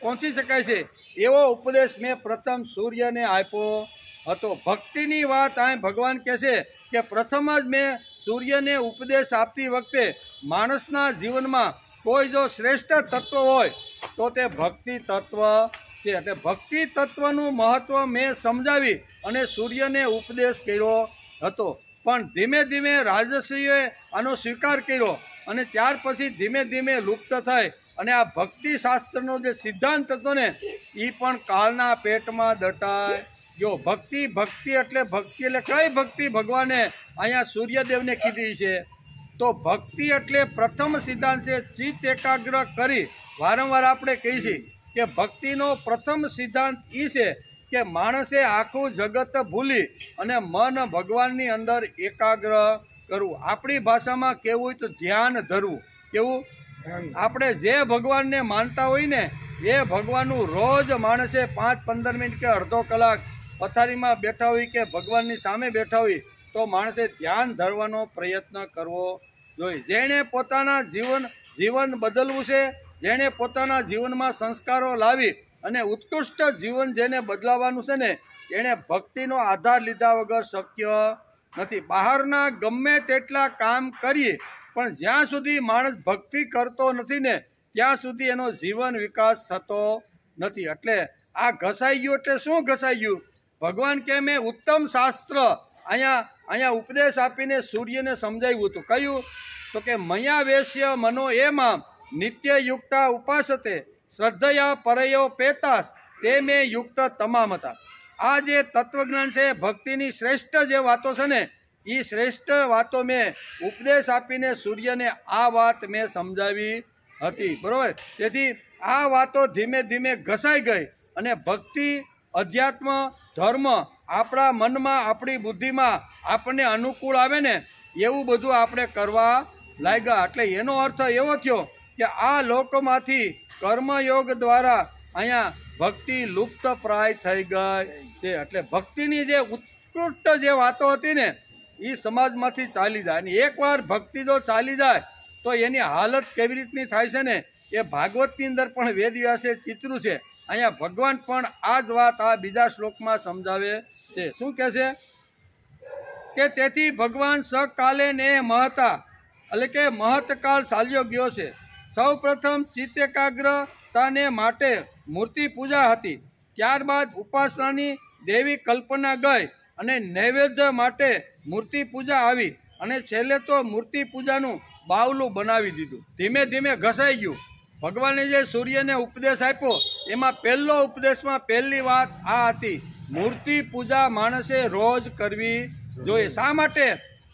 પહોંચી શકાય છે એવો ઉપદેશ મેં પ્રથમ સૂર્યને આપ્યો હતો. ભક્તિની વાત અહીં ભગવાન કહે છે કે પ્રથમ જ મેં સૂર્યને ઉપદેશ આપતી વખતે માણસના જીવનમાં કોઈ જો શ્રેષ્ઠ તત્વ હોય તો તે ભક્તિ તત્વ છે. એટલે ભક્તિ તત્વનું મહત્વ મેં સમજાવી અને સૂર્યને ઉપદેશ કર્યો હતો. પણ ધીમે ધીમે રાજર્ષિઓએ આનો સ્વીકાર કર્યો અને ત્યાર પછી ધીમે ધીમે લુપ્ત થાય અને આ ભક્તિ શાસ્ત્રનો જે સિદ્ધાંત હતો ને, એ પણ કાળના પેટમાં દટાય ગયો. ભક્તિ એટલે કઈ ભક્તિ ભગવાને અહીંયા સૂર્યદેવને કીધી છે? તો ભક્તિ એટલે પ્રથમ સિદ્ધાંત છે ચિત્ત એકાગ્ર કરી. વારંવાર આપણે કહીએ છીએ કે ભક્તિનો પ્રથમ સિદ્ધાંત એ છે કે માણસે આખું જગત ભૂલી અને મન ભગવાનની અંદર એકાગ્ર કરવું. આપણી ભાષામાં કહેવું હોય તો ધ્યાન ધરવું. કેવું? આપણે જે ભગવાનને માનતા હોય ને એ ભગવાનનું રોજ માણસે 5-15 મિનિટ કે અડધો કલાક પથારીમાં બેઠા હોય કે ભગવાનની સામે બેઠા હોય તો માણસે ધ્યાન ધરવાનો પ્રયત્ન કરવો જોઈએ. જેણે પોતાના જીવન બદલવું છે, જેણે પોતાના જીવનમાં સંસ્કારો લાવી અને ઉત્કૃષ્ટ જીવન જેને બદલાવાનું છે ને, એણે ભક્તિનો આધાર લીધા વગર શક્ય નથી. બહારના ગમે તેટલા કામ કરીએ પણ જ્યાં સુધી માણસ ભક્તિ કરતો નથી ને ત્યાં સુધી એનો જીવન વિકાસ થતો નથી. એટલે આ ઘસાઈ ગયું એટલે શું ઘસાઈ ગયું? ભગવાન કે મેં ઉત્તમ શાસ્ત્ર અહીંયા ઉપદેશ આપીને સૂર્યને સમજાવ્યું હતું. કયું? તો કે મયા વેશ્ય મનો એમાં નિત્ય યુક્તા ઉપાસતે શ્રદ્ધયા પરયો પેતાસ તે મેં યુક્ત તમામ હતા. આ જે તત્વજ્ઞાન છે, ભક્તિની શ્રેષ્ઠ જે વાતો છે ને, એ શ્રેષ્ઠ વાતો મેં ઉપદેશ આપીને સૂર્યને આ વાત મેં સમજાવી હતી. બરાબર? તેથી આ વાતો ધીમે ધીમે ઘસાઈ ગઈ અને ભક્તિ, અધ્યાત્મ, ધર્મ આપણા મનમાં, આપણી બુદ્ધિમાં આપણને અનુકૂળ આવે ને એવું બધું આપણે કરવા લાગ્યા. એટલે એનો અર્થ એવો થયો કે આ લોકમાંથી કર્મયોગ દ્વારા અહીંયા ભક્તિ લુપ્ત પ્રાય થઈ ગઈ છે. એટલે ભક્તિની જે ઉત્કૃષ્ટ જે વાતો હતી ને એ સમાજમાંથી ચાલી જાય. અને એકવાર ભક્તિ જો ચાલી જાય તો એની હાલત કેવી રીતની થાય છે ને એ ભાગવતની અંદર પણ વેદવ્યાસે ચિત્રું છે. અહીંયા ભગવાન પણ આ જ વાત આ બીજા શ્લોકમાં સમજાવે છે. શું કહે છે કે તેથી ભગવાન સકાલે ને એટલે કે મહતકાળ ચાલ્યો ગયો છે. સૌ પ્રથમ ચિત્ત એકાગ્રતાને માટે મૂર્તિ પૂજા હતી. ત્યારબાદ ઉપાસનાની દેવી કલ્પના ગઈ અને નૈવેદ્ય માટે મૂર્તિ પૂજા આવી અને છેલ્લે તો મૂર્તિ પૂજાનું બાવલું બનાવી દીધું. ધીમે ધીમે ઘસાઈ ગયું. ભગવાને જે સૂર્યને ઉપદેશ આપ્યો એમાં પહેલો ઉપદેશમાં પહેલી વાત આ હતી, મૂર્તિ પૂજા માણસે રોજ કરવી જોઈએ. શા માટે?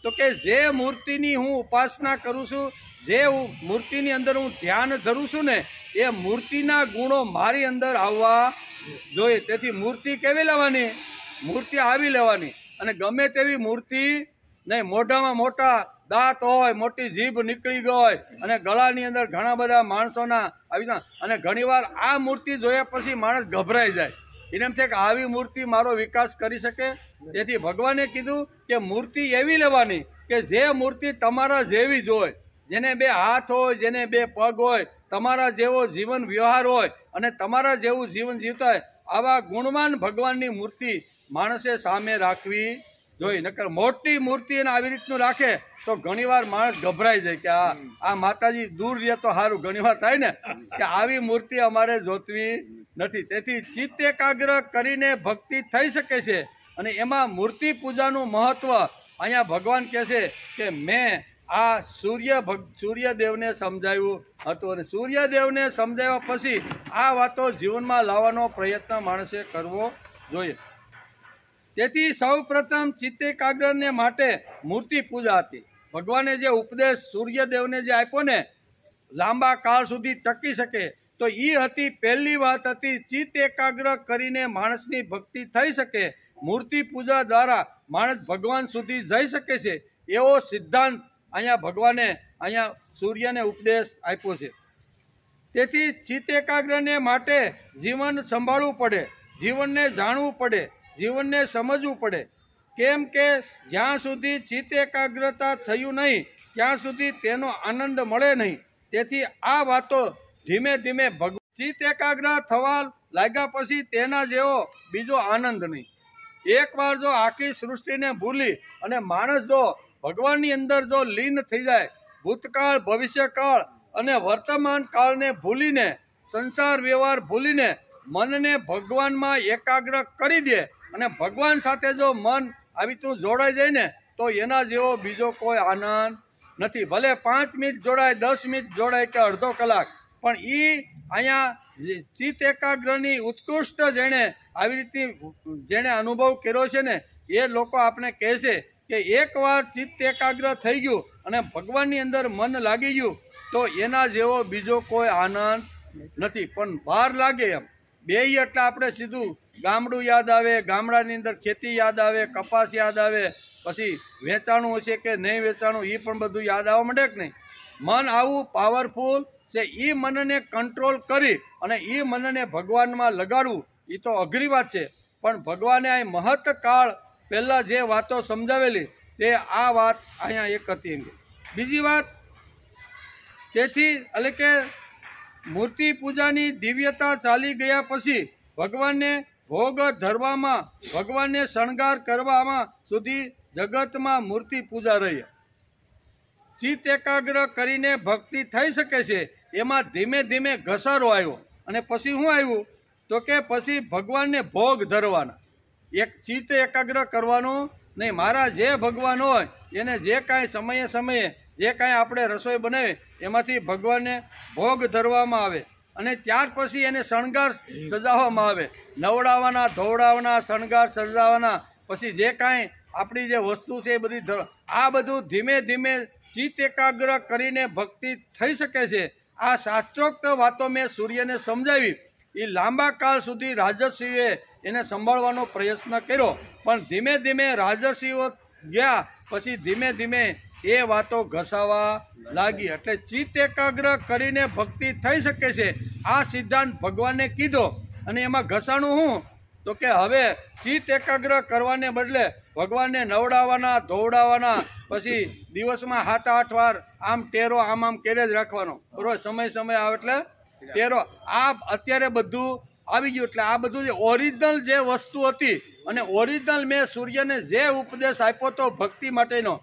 તો કે જે મૂર્તિની હું ઉપાસના કરું છું, જે મૂર્તિની અંદર હું ધ્યાન ધરું છું ને, એ મૂર્તિના ગુણો મારી અંદર આવવા જોઈએ. તેથી મૂર્તિ કેવી લેવાની? મૂર્તિ આવી લેવાની. અને ગમે તેવી મૂર્તિ નહીં, મોઢામાં મોટા દાંત હોય, મોટી જીભ નીકળી ગઈ હોય અને ગળાની અંદર ઘણા બધા માણસોના આવી, અને ઘણીવાર આ મૂર્તિ જોયા પછી માણસ ગભરાઈ જાય. એને એમ થાય કે આવી મૂર્તિ મારો વિકાસ કરી શકે. તેથી ભગવાને કીધું કે મૂર્તિ એવી લેવાની કે જે મૂર્તિ તમારા જેવી જ હોય, જેને બે હાથ હોય, જેને બે પગ હોય, તમારા જેવો જીવન વ્યવહાર હોય અને તમારા જેવું જીવન જીવતા હોય, આવા ગુણવાન ભગવાનની મૂર્તિ માણસે સામે રાખવી જોઈએ. નકર મોટી મૂર્તિ એને આવી રીતનું રાખે તો ઘણીવાર માણસ ગભરાઈ જાય કે આ માતાજી દૂર રહે તો સારું. ઘણીવાર થાય ને કે આવી મૂર્તિ અમારે જોતવી નથી. તેથી ચિત્ત એકાગ્ર કરીને ભક્તિ થઈ શકે છે. અને એમાં મૂર્તિ પૂજાનું મહત્વ અહીંયા ભગવાન કહે છે કે મેં આ સૂર્યદેવને સમજાવ્યું હતું, અને સૂર્યદેવને સમજાવ્યા પછી આ વાતો જીવનમાં લાવવાનો પ્રયત્ન માણસે કરવો જોઈએ. તેથી સૌ પ્રથમ ચિત્ત એકાગ્રને માટે મૂર્તિ પૂજા હતી. ભગવાને જે ઉપદેશ સૂર્યદેવને જે આપ્યો ને, લાંબા કાળ સુધી ટકી શકે, તો એ હતી પહેલી વાત હતી, ચિત્ત એકાગ્ર કરીને માણસની ભક્તિ થઈ શકે. મૂર્તિ પૂજા દ્વારા માણસ ભગવાન સુધી જઈ શકે છે. એવો સિદ્ધાંત અહીંયા ભગવાને અહીંયા સૂર્યને ઉપદેશ આપ્યો છે. તેથી ચિત્ત એકાગ્રને માટે જીવન સંભાળવું પડે, જીવનને જાણવું પડે, જીવનને સમજવું પડે. કેમ કે જ્યાં સુધી ચિત્ત એકાગ્રતા થયું નહીં ત્યાં સુધી તેનો આનંદ મળે નહીં. તેથી આ વાતો ધીમે ધીમે ચિત્ત એકાગ્ર થવા લાગ્યા પછી તેના જેવો બીજો આનંદ નહીં. એકવાર જો આખી સૃષ્ટિને ભૂલી અને માણસ જો ભગવાનની અંદર જો લીન થઈ જાય, ભૂતકાળ, ભવિષ્યકાળ અને વર્તમાન કાળને ભૂલીને, સંસાર વ્યવહાર ભૂલીને મનને ભગવાનમાં એકાગ્ર કરી દે અને ભગવાન સાથે જો મન આવી તું જોડાઈ જાય ને, તો એના જેવો બીજો કોઈ આનંદ નથી. ભલે 5 મિનિટ જોડાય, 10 મિનિટ જોડાય કે અડધો કલાક, પણ એ અહીંયા ચિત્ત એકાગ્રની ઉત્કૃષ્ટ જેણે આવી રીતે જેણે અનુભવ કર્યો છે ને, એ લોકો આપણે કહે છે કે એકવાર ચિત્ત એકાગ્ર થઈ ગયું અને ભગવાનની અંદર મન લાગી ગયું તો એના જેવો બીજો કોઈ આનંદ નથી. પણ વાર લાગે એમ બેય એટલે આપણે સીધું ગામડું યાદ આવે, ગામડાની અંદર ખેતી યાદ આવે, કપાસ યાદ આવે, પછી વેચાણું હશે કે નહીં વેચાણું એ પણ બધું યાદ આવવા માંડે કે નહીં. મન આવું પાવરફુલ છે, એ મનને કંટ્રોલ કરી અને એ મનને ભગવાનમાં લગાડવું એ તો અઘરી વાત છે. પણ ભગવાને આ મહત્કાળ પહેલાં જે વાતો સમજાવેલી તે આ વાત અહીંયા એક હતી. એમ બીજી વાત, તેથી એટલે કે મૂર્તિ પૂજાની દિવ્યતા ચાલી ગયા પછી ભગવાનને ભોગ ધરવામાં, ભગવાનને શણગાર કરવામાં સુધી જગતમાં મૂર્તિ પૂજા રહી. ચિત્ત એકાગ્ર કરીને ભક્તિ થઈ શકે છે. એમાં ધીમે ધીમે ઘસારો આવ્યો અને પછી શું આવ્યું તો કે પછી ભગવાનને ભોગ ધરવાના. એક ચિત્ત એકાગ્ર કરવાનું નહીં, મારા જે ભગવાન હોય એને જે કાંઈ સમયે સમયે જે કાંઈ આપણે રસોઈ બનાવીએ એમાંથી ભગવાનને ભોગ ધરવામાં આવે અને ત્યાર પછી એને શણગાર સજાવવામાં આવે. નવડાવવાના, ધોવડાવવાના, શણગાર સજાવવાના, પછી જે કાંઈ આપણી જે વસ્તુ છે એ બધી, આ બધું ધીમે ધીમે ચિત્ત એકાગ્ર કરીને ભક્તિ થઈ શકે છે. આ શાસ્ત્રોક્ત વાતો મેં સૂર્યને સમજાવી. એ લાંબા કાળ સુધી રાજર્ષિઓએ એને સંભાળવાનો પ્રયત્ન કર્યો, પણ ધીમે ધીમે રાજર્ષિઓ ગયા પછી ધીમે ધીમે એ વાતો ઘસાવા લાગી. એટલે ચિત્ત એકાગ્ર કરીને ભક્તિ થઈ શકે છે આ સિદ્ધાંત ભગવાને કીધો. અને એમાં ઘસાણું શું તો કે હવે ચિત્ત એકાગ્ર કરવાને બદલે ભગવાનને નવડાવવાના, ધોવડાવવાના, પછી દિવસમાં 7-8 વાર આમ ટેરો આમ કરે જ રાખવાનો. બરોબર, સમય આવે એટલે ટેરો. આ અત્યારે બધું આવી ગયું. એટલે આ બધું જે ઓરિજિનલ જે વસ્તુ હતી અને ઓરિજિનલ મેં સૂર્યને જે ઉપદેશ આપ્યો હતો ભક્તિ માટેનો,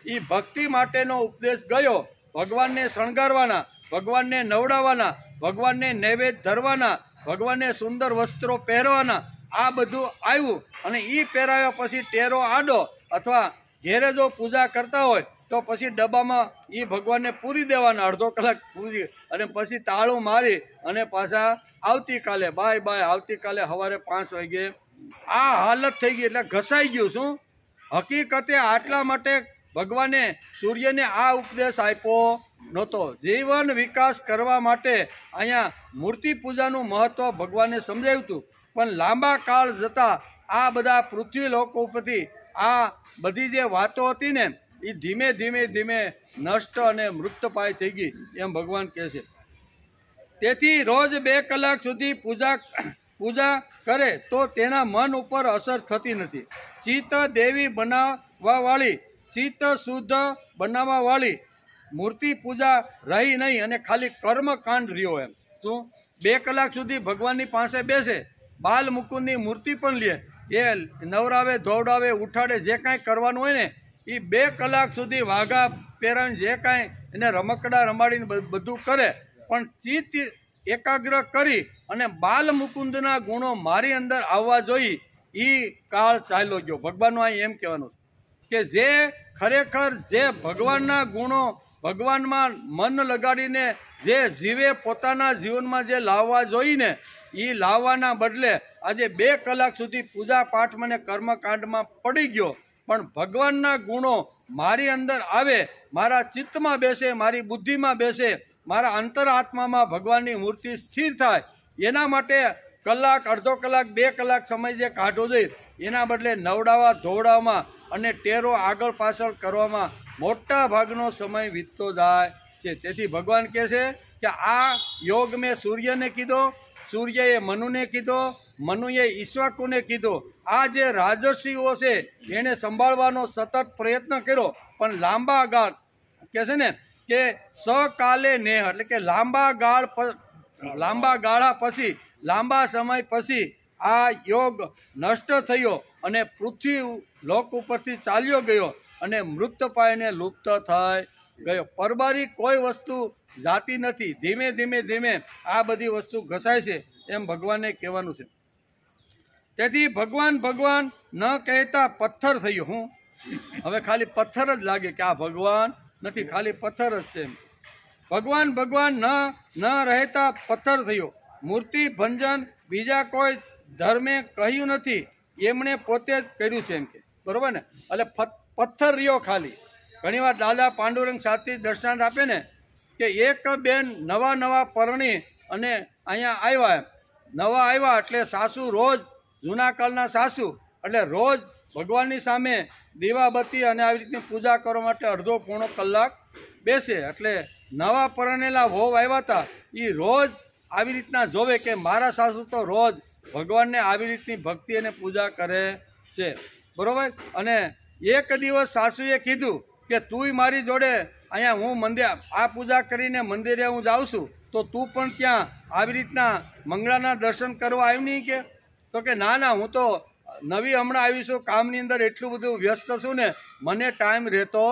એ ભક્તિ માટેનો ઉપદેશ ગયો. ભગવાનને શણગારવાના, ભગવાનને નવડાવવાના, ભગવાનને નૈવેદ્ય ધરવાના, ભગવાનને સુંદર વસ્ત્રો પહેરવાના, આ બધું આવ્યું. અને એ પહેરાવ્યા પછી ટેરો આડો અથવા ઘેરે જો પૂજા કરતા હોય તો પછી ડબ્બામાં એ ભગવાનને પૂરી દેવાના, અડધો કલાક પૂરી અને પછી તાળું મારી અને પાછા આવતીકાલે બાય બાય, આવતીકાલે સવારે 5 વાગે. આ હાલત થઈ ગઈ એટલે ઘસાઈ ગયું. શું હકીકતે આટલા માટે ભગવાને સૂર્યને આ ઉપદેશ આપ્યો નહોતો. જીવન વિકાસ કરવા માટે અહીંયા મૂર્તિ પૂજાનું મહત્વ ભગવાને સમજાવ્યું હતું, પણ લાંબા કાળ જતાં આ બધા પૃથ્વી લોકો ઉપરથી આ બધી જે વાતો હતી ને એ ધીમે ધીમે ધીમે નષ્ટ અને મૃતપાય થઈ ગઈ એમ ભગવાન કહે છે. તેથી રોજ 2 કલાક સુધી પૂજા કરે તો તેના મન ઉપર અસર થતી નથી. ચિત્ત દેવી બનાવવાવાળી, ચિત્ત શુદ્ધ બનાવવાવાળી મૂર્તિ પૂજા રહી નહીં અને ખાલી કર્મકાંડ રહ્યો એમ. શું 2 કલાક સુધી ભગવાનની પાસે બેસે, બાલ મુકુંદની મૂર્તિ પણ લે, એ નવરાવે ધોવડાવે ઉઠાડે, જે કાંઈ કરવાનું હોય ને એ 2 કલાક સુધી વાઘા પહેરાવીને જે કાંઈ એને રમકડા રમાડીને બધું કરે, પણ ચિત્ત એકાગ્ર કરી અને બાલ મુકુંદના ગુણો મારી અંદર આવવા જોઈએ. એ કાળ ચાલ્યો ગયો. ભગવાનનું અહીં એમ કહેવાનું કે જે ખરેખર જે ભગવાનના ગુણો ભગવાનમાં મન લગાડીને જે જીવે પોતાના જીવનમાં જે લાવવા જોઈને એ લાવવાના બદલે આજે 2 કલાક સુધી પૂજા પાઠમાં ને કર્મકાંડમાં પડી ગયો. પણ ભગવાનના ગુણો મારી અંદર આવે, મારા ચિત્તમાં બેસે, મારી બુદ્ધિમાં બેસે, મારા અંતરાત્મામાં ભગવાનની મૂર્તિ સ્થિર થાય, એના માટે કલાક, અડધો કલાક, 2 કલાક સમય જે કાઢવો જોઈએ એના બદલે નવડાવવા ધોવડાવવામાં અને ટેરો આગળ પાછળ કરવામાં મોટા ભાગનો સમય વીતતો જાય છે. તેથી ભગવાન કહે છે કે આ યોગ મેં સૂર્યને કીધો, સૂર્યએ મનુને કીધો, મનુએ ઈશ્વાકુને કીધો. આ જે રાજર્ષિઓ છે એને સંભાળવાનો સતત પ્રયત્ન કર્યો, પણ લાંબા ગાળ કહે છે ને કે સકાલે નેહ, એટલે કે લાંબા ગાળા પછી, લાંબા સમય પછી આ યોગ નષ્ટ થયો અને પૃથ્વી લોક ઉપરથી ચાલ્યો ગયો અને મૃત પાયને લુપ્ત થઈ ગયો. પરબારી કોઈ વસ્તુ જાતી નથી. ધીમે ધીમે ધીમે આ બધી વસ્તુ ઘસાય છે એમ ભગવાનને કહેવાનું છે. તેથી ભગવાન ભગવાન ન કહેતા પથ્થર થયો. હું હવે ખાલી પથ્થર જ લાગે કે આ ભગવાન નથી, ખાલી પથ્થર જ છે. ભગવાન ભગવાન ન રહેતા પથ્થર થયો. મૂર્તિ ભંજન બીજા કોઈ ધર્મે કહ્યું નથી, એમણે પોતે જ કર્યું છે એમ કે. બરોબર ને? એટલે પથ્થર રહ્યો ખાલી. ઘણીવાર દાદા પાંડુરંગ સાથી દર્શાંત આપે ને કે એક બેન નવા પરણી અને અહીંયા આવ્યા એટલે સાસુ રોજ, જૂના કાળના સાસુ એટલે રોજ ભગવાનની સામે દીવાબત્તી અને આવી રીતની પૂજા કરવા માટે અડધો પોણો કલાક બેસે. એટલે નવા પરણેલા વહુ આવ્યા હતા એ રોજ આવી રીતના જોવે કે મારા સાસુ તો રોજ ભગવાનને આવી રીતની ભક્તિ અને પૂજા કરે છે. બરાબર? અને એક દિવસ સાસુએ કીધું કે તુંય મારી જોડે અહીંયા હું મંદિર આ પૂજા કરીને મંદિરે હું જાઉં છું, તો તું પણ ત્યાં આવી રીતના મંગળાના દર્શન કરવા આવ્યું નહીં કે? તો કે ના, હું તો નવી હમણાં આવી છું, કામની અંદર એટલું બધું વ્યસ્ત છું ને મને ટાઈમ રહેતો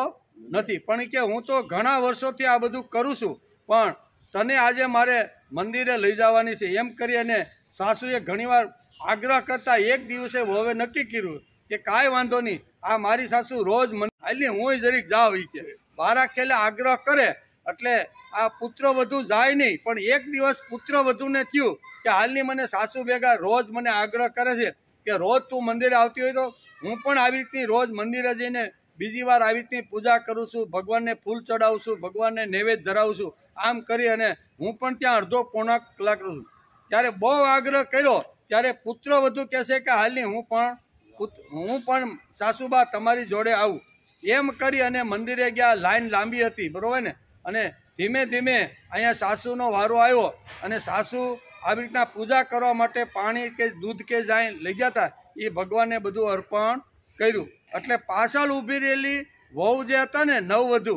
નથી. પણ કે હું તો ઘણા વર્ષોથી આ બધું કરું છું, પણ તને આજે મારે મંદિરે લઈ જવાની છે એમ કરી અને સાસુએ ઘણીવાર આગ્રહ કરતા એક દિવસે વહુએ નક્કી કર્યું કે કાંઈ વાંધો નહીં, આ મારી સાસુ રોજ એટલે હું જરીક જાઉં. એ કે વારા ખેલે આગ્રહ કરે એટલે આ પુત્ર વધુ જાય નહીં. પણ એક દિવસ પુત્ર વધુને થયું કે હાલની મને સાસુ ભેગા રોજ મને આગ્રહ કરે છે કે રોજ તું મંદિરે આવતી હોય તો હું પણ આવી રીતની રોજ મંદિરે જઈને બીજી વાર આવી રીતની પૂજા કરું છું, ભગવાનને ફૂલ ચડાવું છું, ભગવાનને નૈવેદ્ય ધરાવું છું. આમ કરી અને હું પણ ત્યાં અડધો પોણા કલાક રહું છું. ત્યારે બહુ આગ્રહ કર્યો ત્યારે પુત્ર વધુ કહેશે કે હાલની હું પણ સાસુબા તમારી જોડે આવું. એમ કરી અને મંદિરે ગયા. લાઈન લાંબી હતી, બરોબર ને? અને ધીમે ધીમે અહીંયા સાસુનો વારો આવ્યો અને સાસુ આવી રીતના પૂજા કરવા માટે પાણી કે દૂધ કે જાય લઈ ગયા હતા. એ ભગવાનને બધું અર્પણ કર્યું. એટલે પાછળ ઊભી રહેલી વહુ જે હતા ને નવવધુ,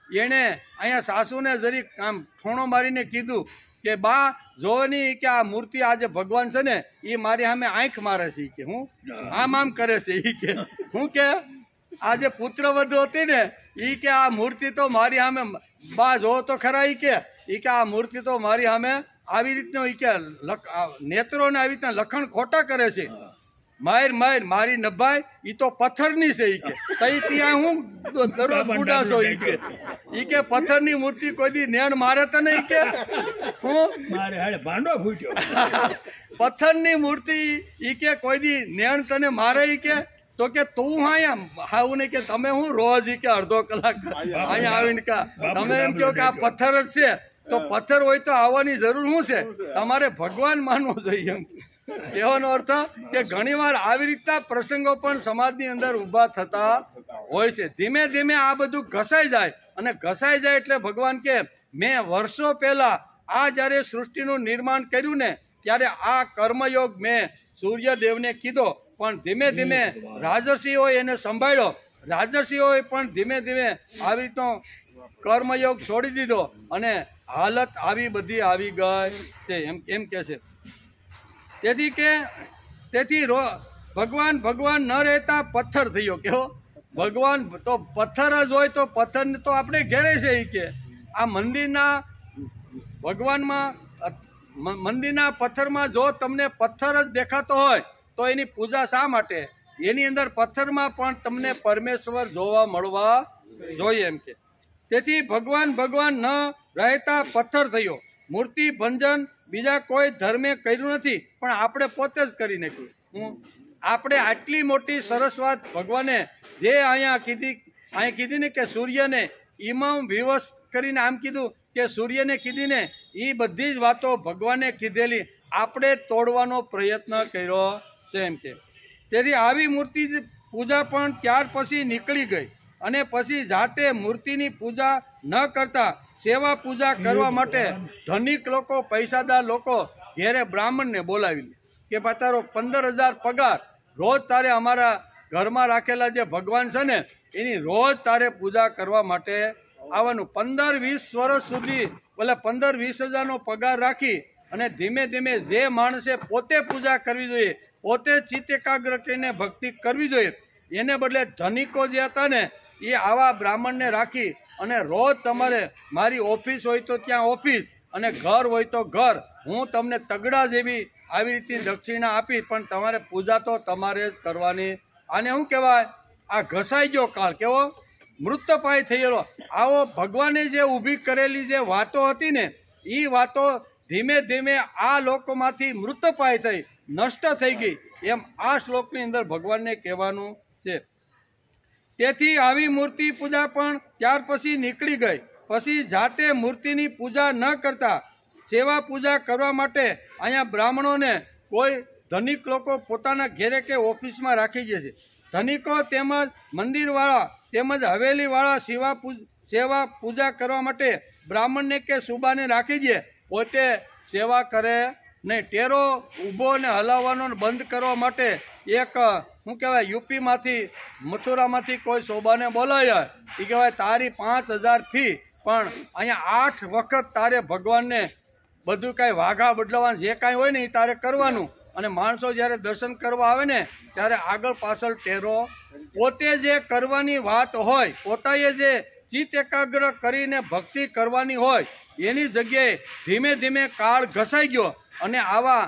એણે અહીંયા સાસુને જરીક આમ ઠોણો મારીને કીધું કે બા જોવાની કે આ મૂર્તિ આજે ભગવાન છે ને એ મારી સામે આંખ મારે છે. કે હું આમ કરે છે. એ કે હું કે આજે પુત્ર વધુ હતી ને એ કે આ મૂર્તિ તો મારી સામે બા જો તો ખરા. એ કે આ મૂર્તિ તો મારી સામે આવી રીતનો એ કે નેત્રોને આવી રીતના લખણ ખોટા કરે છે. મારી નભાઈ ઈ તો પથ્થરની છે ઈ કે તઈ ત્યાં હું દરરોજ બુડાશો ઈ કે પથ્થરની મૂર્તિ કોઈ દી નેણ મારે તને ઈ કે હું મારે હાડે ભાંડો ફૂટ્યો પથ્થરની મૂર્તિ ઈ કે કોઈ દી નેણ તને મારે ઈ કે તો કે તું અહીંયા આવું નહીં કે તમે હું રોજ ઈ કે અડધો કલાક અહીંયા આવીને કા તમે એમ કહો કે આ પથ્થર જ છે તો પથ્થર હોય તો આવવાની જરૂર શું છે તમારે ભગવાન માનવું જોઈએ એમ કહેવાનો અર્થ કે ઘણીવાર આવી રીતના પ્રસંગો પણ સમાજની અંદર ઊભા થતા હોય છે ધીમે ધીમે આ બધું ઘસાઈ જાય અને ઘસાઈ જાય એટલે ભગવાન કે મેં વર્ષો પહેલા આ જ્યારે સૃષ્ટિનું નિર્માણ કર્યું ને ત્યારે આ કર્મયોગ મેં સૂર્યદેવને કીધો પણ ધીમે ધીમે રાજર્ષિઓએ એને સંભાળ્યો રાજર્ષિઓએ પણ ધીમે ધીમે આવી રીતનો કર્મયોગ છોડી દીધો અને હાલત આવી બધી આવી ગઈ છે એમ કે છે તેથી ભગવાન ન રહેતા પથ્થર થયો કેવો ભગવાન તો પથ્થર જ હોય તો પથ્થરને તો આપણે ઘેરે છે એ કે આ મંદિરના પથ્થરમાં જો તમને પથ્થર જ દેખાતો હોય તો એની પૂજા શા માટે એની અંદર પથ્થરમાં પણ તમને પરમેશ્વર જોવા મળવા જોઈએ એમ કે તેથી ભગવાન ન રહેતા પથ્થર થયો મૂર્તિ ભંજન બીજા કોઈ ધર્મે કર્યું નથી પણ આપણે પોતે જ કરી નાખ્યું આપણે આટલી મોટી સરસ વાત ભગવાને જે અહીંયા કીધી ને કે સૂર્યને ઇમામ વિવશ કરીને આમ કીધું કે સૂર્યને કીધીને એ બધી જ વાતો ભગવાને કીધેલી આપણે તોડવાનો પ્રયત્ન કર્યો છે એમ કે તેથી આવી મૂર્તિ પૂજા પણ ત્યાર પછી નીકળી ગઈ અને પછી જાતે મૂર્તિની પૂજા ન કરતા સેવા પૂજા કરવા માટે ધનિક લોકો પૈસાદાર લોકો ઘેરે બ્રાહ્મણને બોલાવી લે કે ભાઈ તારો 15,000 પગાર રોજ તારે અમારા ઘરમાં રાખેલા જે ભગવાન છે ને એની રોજ તારે પૂજા કરવા માટે આવવાનું 15-20 વર્ષ સુધી ભલે 15-20 હજારનો પગાર રાખી અને ધીમે ધીમે જે માણસે પોતે પૂજા કરવી જોઈએ પોતે ચિત્ત એકાગ્ર કરીને ભક્તિ કરવી જોઈએ એને બદલે ધનિકો જે હતા ને એ આવા બ્રાહ્મણને રાખી અને રોજ તમારે મારી ઓફિસ હોય તો ત્યાં ઓફિસ અને ઘર હોય તો ઘર હું તમને તગડા જેવી આવી રીતે દક્ષિણા આપી પણ તમારે પૂજા તો તમારે જ કરવાની આને શું કહેવાય આ ઘસાઈ ગયો કાળ કેવો મૃતપાય થયેલો આવો ભગવાને જે ઊભી કરેલી જે વાતો હતી ને એ વાતો ધીમે ધીમે આ લોકોમાંથી મૃતપાય થઈ નષ્ટ થઈ ગઈ એમ આ શ્લોકની અંદર ભગવાનને કહેવાનું છે તેથી આવી મૂર્તિ પૂજા પણ ત્યાર પછી નીકળી ગઈ પછી જાતે મૂર્તિની પૂજા ન કરતા સેવા પૂજા કરવા માટે અહીંયા બ્રાહ્મણોને કોઈ ધનિક લોકો પોતાના ઘેરે કે ઓફિસમાં રાખી દે છે ધનિકો તેમજ મંદિરવાળા તેમજ હવેલીવાળા સેવા પૂજા કરવા માટે બ્રાહ્મણને કે સુબાને રાખી દે પોતે સેવા કરે નહીં ટેરો ઊભો ને હલાવવાનો બંધ કરવા માટે એક શું કહેવાય યુપીમાંથી મથુરામાંથી કોઈ શોભાને બોલાવ્યા એ કહેવાય તારી 5,000 ફી પણ અહીંયા 8 વખત તારે ભગવાનને બધું કાંઈ વાઘા બદલાવાનું જે કાંઈ હોય ને એ તારે કરવાનું અને માણસો જ્યારે દર્શન કરવા આવે ને ત્યારે આગળ પાછળ ટેરો પોતે જે કરવાની વાત હોય પોતાએ જે ચિત્ત એકાગ્ર કરીને ભક્તિ કરવાની હોય એની જગ્યાએ ધીમે ધીમે કાળ ઘસાઈ ગયો અને આવા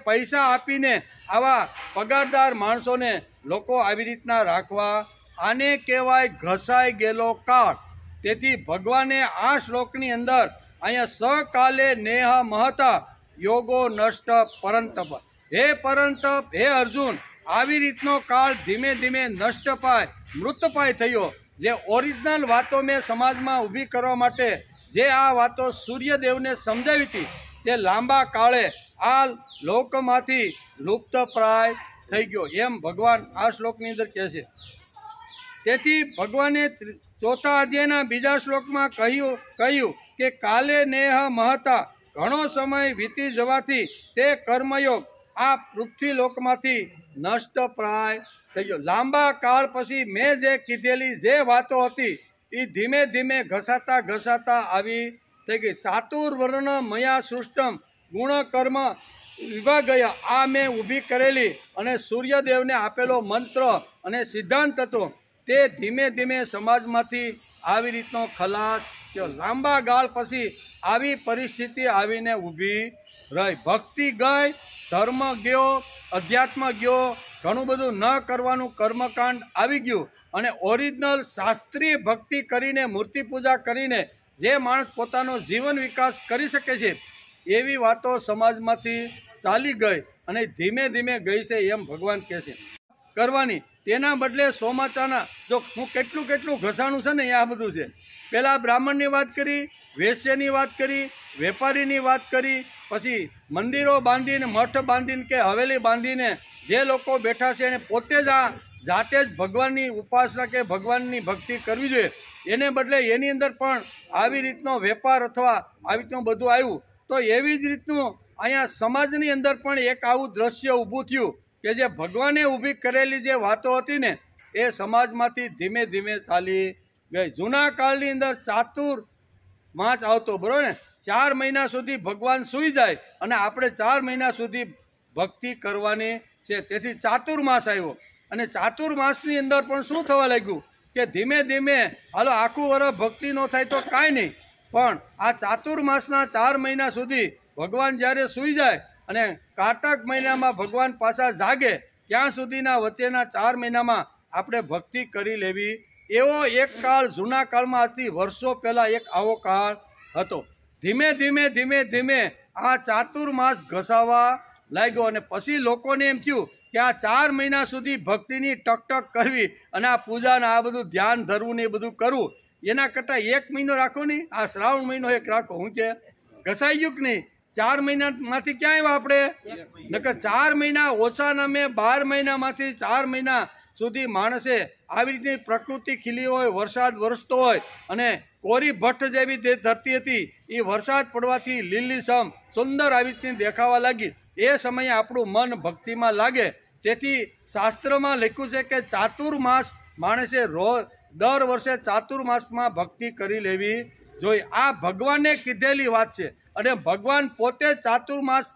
પૈસા આપીને આવા પગારદાર માણસોને લોકો આવી રીતના રાખવા આને કહેવાય ઘસાઈ ગયેલો કાળ તેથી ભગવાને આ શ્લોકની અંદર અહીંયા સકાલે નેહ મહતા યોગો નષ્ટ પરંતપ હે પરંતપ હે અર્જુન આવી રીતનો કાળ ધીમે ધીમે નષ્ટ પાય મૃતપાય થયો જે ઓરિજિનલ વાતો મેં સમાજમાં ઊભી કરવા માટે જે આ વાતો સૂર્યદેવને સમજાવી હતી તે લાંબા કાળે આ લોકમાંથી લુપ્તપ્રાય થઈ ગયો એમ ભગવાન આ શ્લોકની અંદર કહે છે તેથી ભગવાને ચોથા અધ્યાયના બીજા શ્લોકમાં કહ્યું કે કાલે નેહ મહતા ઘણો સમય વીતી જવાથી તે કર્મયોગ આ પૃથ્વી લોકમાંથી નષ્ટપ્રાય થઈ ગયો લાંબા કાળ પછી મેં જે કીધેલી જે વાતો હતી એ ધીમે ધીમે ઘસાતા આવી થઈ ગઈ ચાતુર્વર્ણ મયા સૃષ્ટમ ગુણ કર્મ વિભાગયા આ મેં ઊભી કરેલી અને સૂર્યદેવને આપેલો મંત્ર અને સિદ્ધાંત હતો તે ધીમે ધીમે સમાજમાંથી આવી રીતનો ખલાસ થયો લાંબા ગાળ પછી આવી પરિસ્થિતિ આવીને ઊભી રહી ભક્તિ ગઈ ધર્મ ગયો અધ્યાત્મ ગયો, ઘણું બધું ન કરવાનું કર્મકાંડ આવી ગયું અને ઓરિજિનલ શાસ્ત્રીય ભક્તિ કરીને મૂર્તિ પૂજા કરીને જે માણસ પોતાનો જીવન વિકાસ કરી શકે છે એવી વાતો સમાજમાંથી ચાલી ગઈ અને ધીમે ધીમે ગઈ છે એમ ભગવાન કહે છે કરવાની. તેના બદલે સોમાચાના જો હું કેટલું ઘસાણું છે ને એ આ બધું છે. પહેલાં બ્રાહ્મણની વાત કરી, વેશ્યની વાત કરી, વેપારીની વાત કરી, પછી મંદિરો બાંધીને મઠ બાંધીને કે હવેલી બાંધીને જે લોકો બેઠા છે એને પોતે જ આ જાતે જ ભગવાનની ઉપાસના કે ભગવાનની ભક્તિ કરવી જોઈએ. એને બદલે એની અંદર પણ આવી રીતનો વેપાર અથવા આવી રીતનું બધું આવ્યું. તો એવી જ રીતનું અહીંયા સમાજની અંદર પણ એક આવું દ્રશ્ય ઊભું થયું કે જે ભગવાને ઊભી કરેલી જે વાતો હતી ને એ સમાજમાંથી ધીમે ધીમે ચાલી ગઈ. જૂના કાળની અંદર ચાતુર્માસ આવતો, બરોબર ને? 4 મહિના સુધી ભગવાન સૂઈ જાય અને આપણે 4 મહિના સુધી ભક્તિ કરવાની છે. તેથી ચાતુર્માસ આવ્યો અને ચાતુર્માસની અંદર પણ શું થવા લાગ્યું કે ધીમે ધીમે હાલો આખું વર્ષ ભક્તિ ન થાય તો કાંઈ નહીં, પણ આ ચાતુર્માસના 4 મહિના સુધી ભગવાન જ્યારે સૂઈ જાય અને કારતક મહિનામાં ભગવાન પાછા જાગે ત્યાં સુધીના વચ્ચેના 4 મહિનામાં આપણે ભક્તિ કરી લેવી. એવો એક કાળ જૂના કાળમાં આજથી વર્ષો પહેલાં એક આવો કાળ હતો. ધીમે ધીમે આ ચાતુર્માસ ઘસાવા લાગ્યો અને પછી લોકોને એમ થયું કે આ 4 મહિના સુધી ભક્તિની ટકટક કરવી અને આ પૂજાને આ બધું ધ્યાન ધરવું ને એ બધું કરવું એના કરતાં 1 મહિનો રાખો નહીં, આ શ્રાવણ મહિનો એક રાખો. હું કે ઘસાઈ ગયું કે નહીં? 4 મહિનામાંથી ક્યાં આવ્યા આપણે? નકર 4 મહિના ઓછા નામે 12 મહિનામાંથી 4 મહિના સુધી માણસે આવી રીતની પ્રકૃતિ ખીલી હોય, વરસાદ વરસતો હોય અને કોરી ભટ્ટ જેવી ધરતી હતી એ વરસાદ પડવાથી લીલીછમ સુંદર આવી રીતની દેખાવા લાગી. એ સમયે આપણું મન ભક્તિમાં લાગે. તેથી શાસ્ત્રમાં લખ્યું છે કે ચાતુર્માસ માણસે દર વર્ષે ચાતુર્માસમાં ભક્તિ કરી લેવી જોઈએ. આ ભગવાને કીધેલી વાત છે અને ભગવાન પોતે ચાતુર્માસ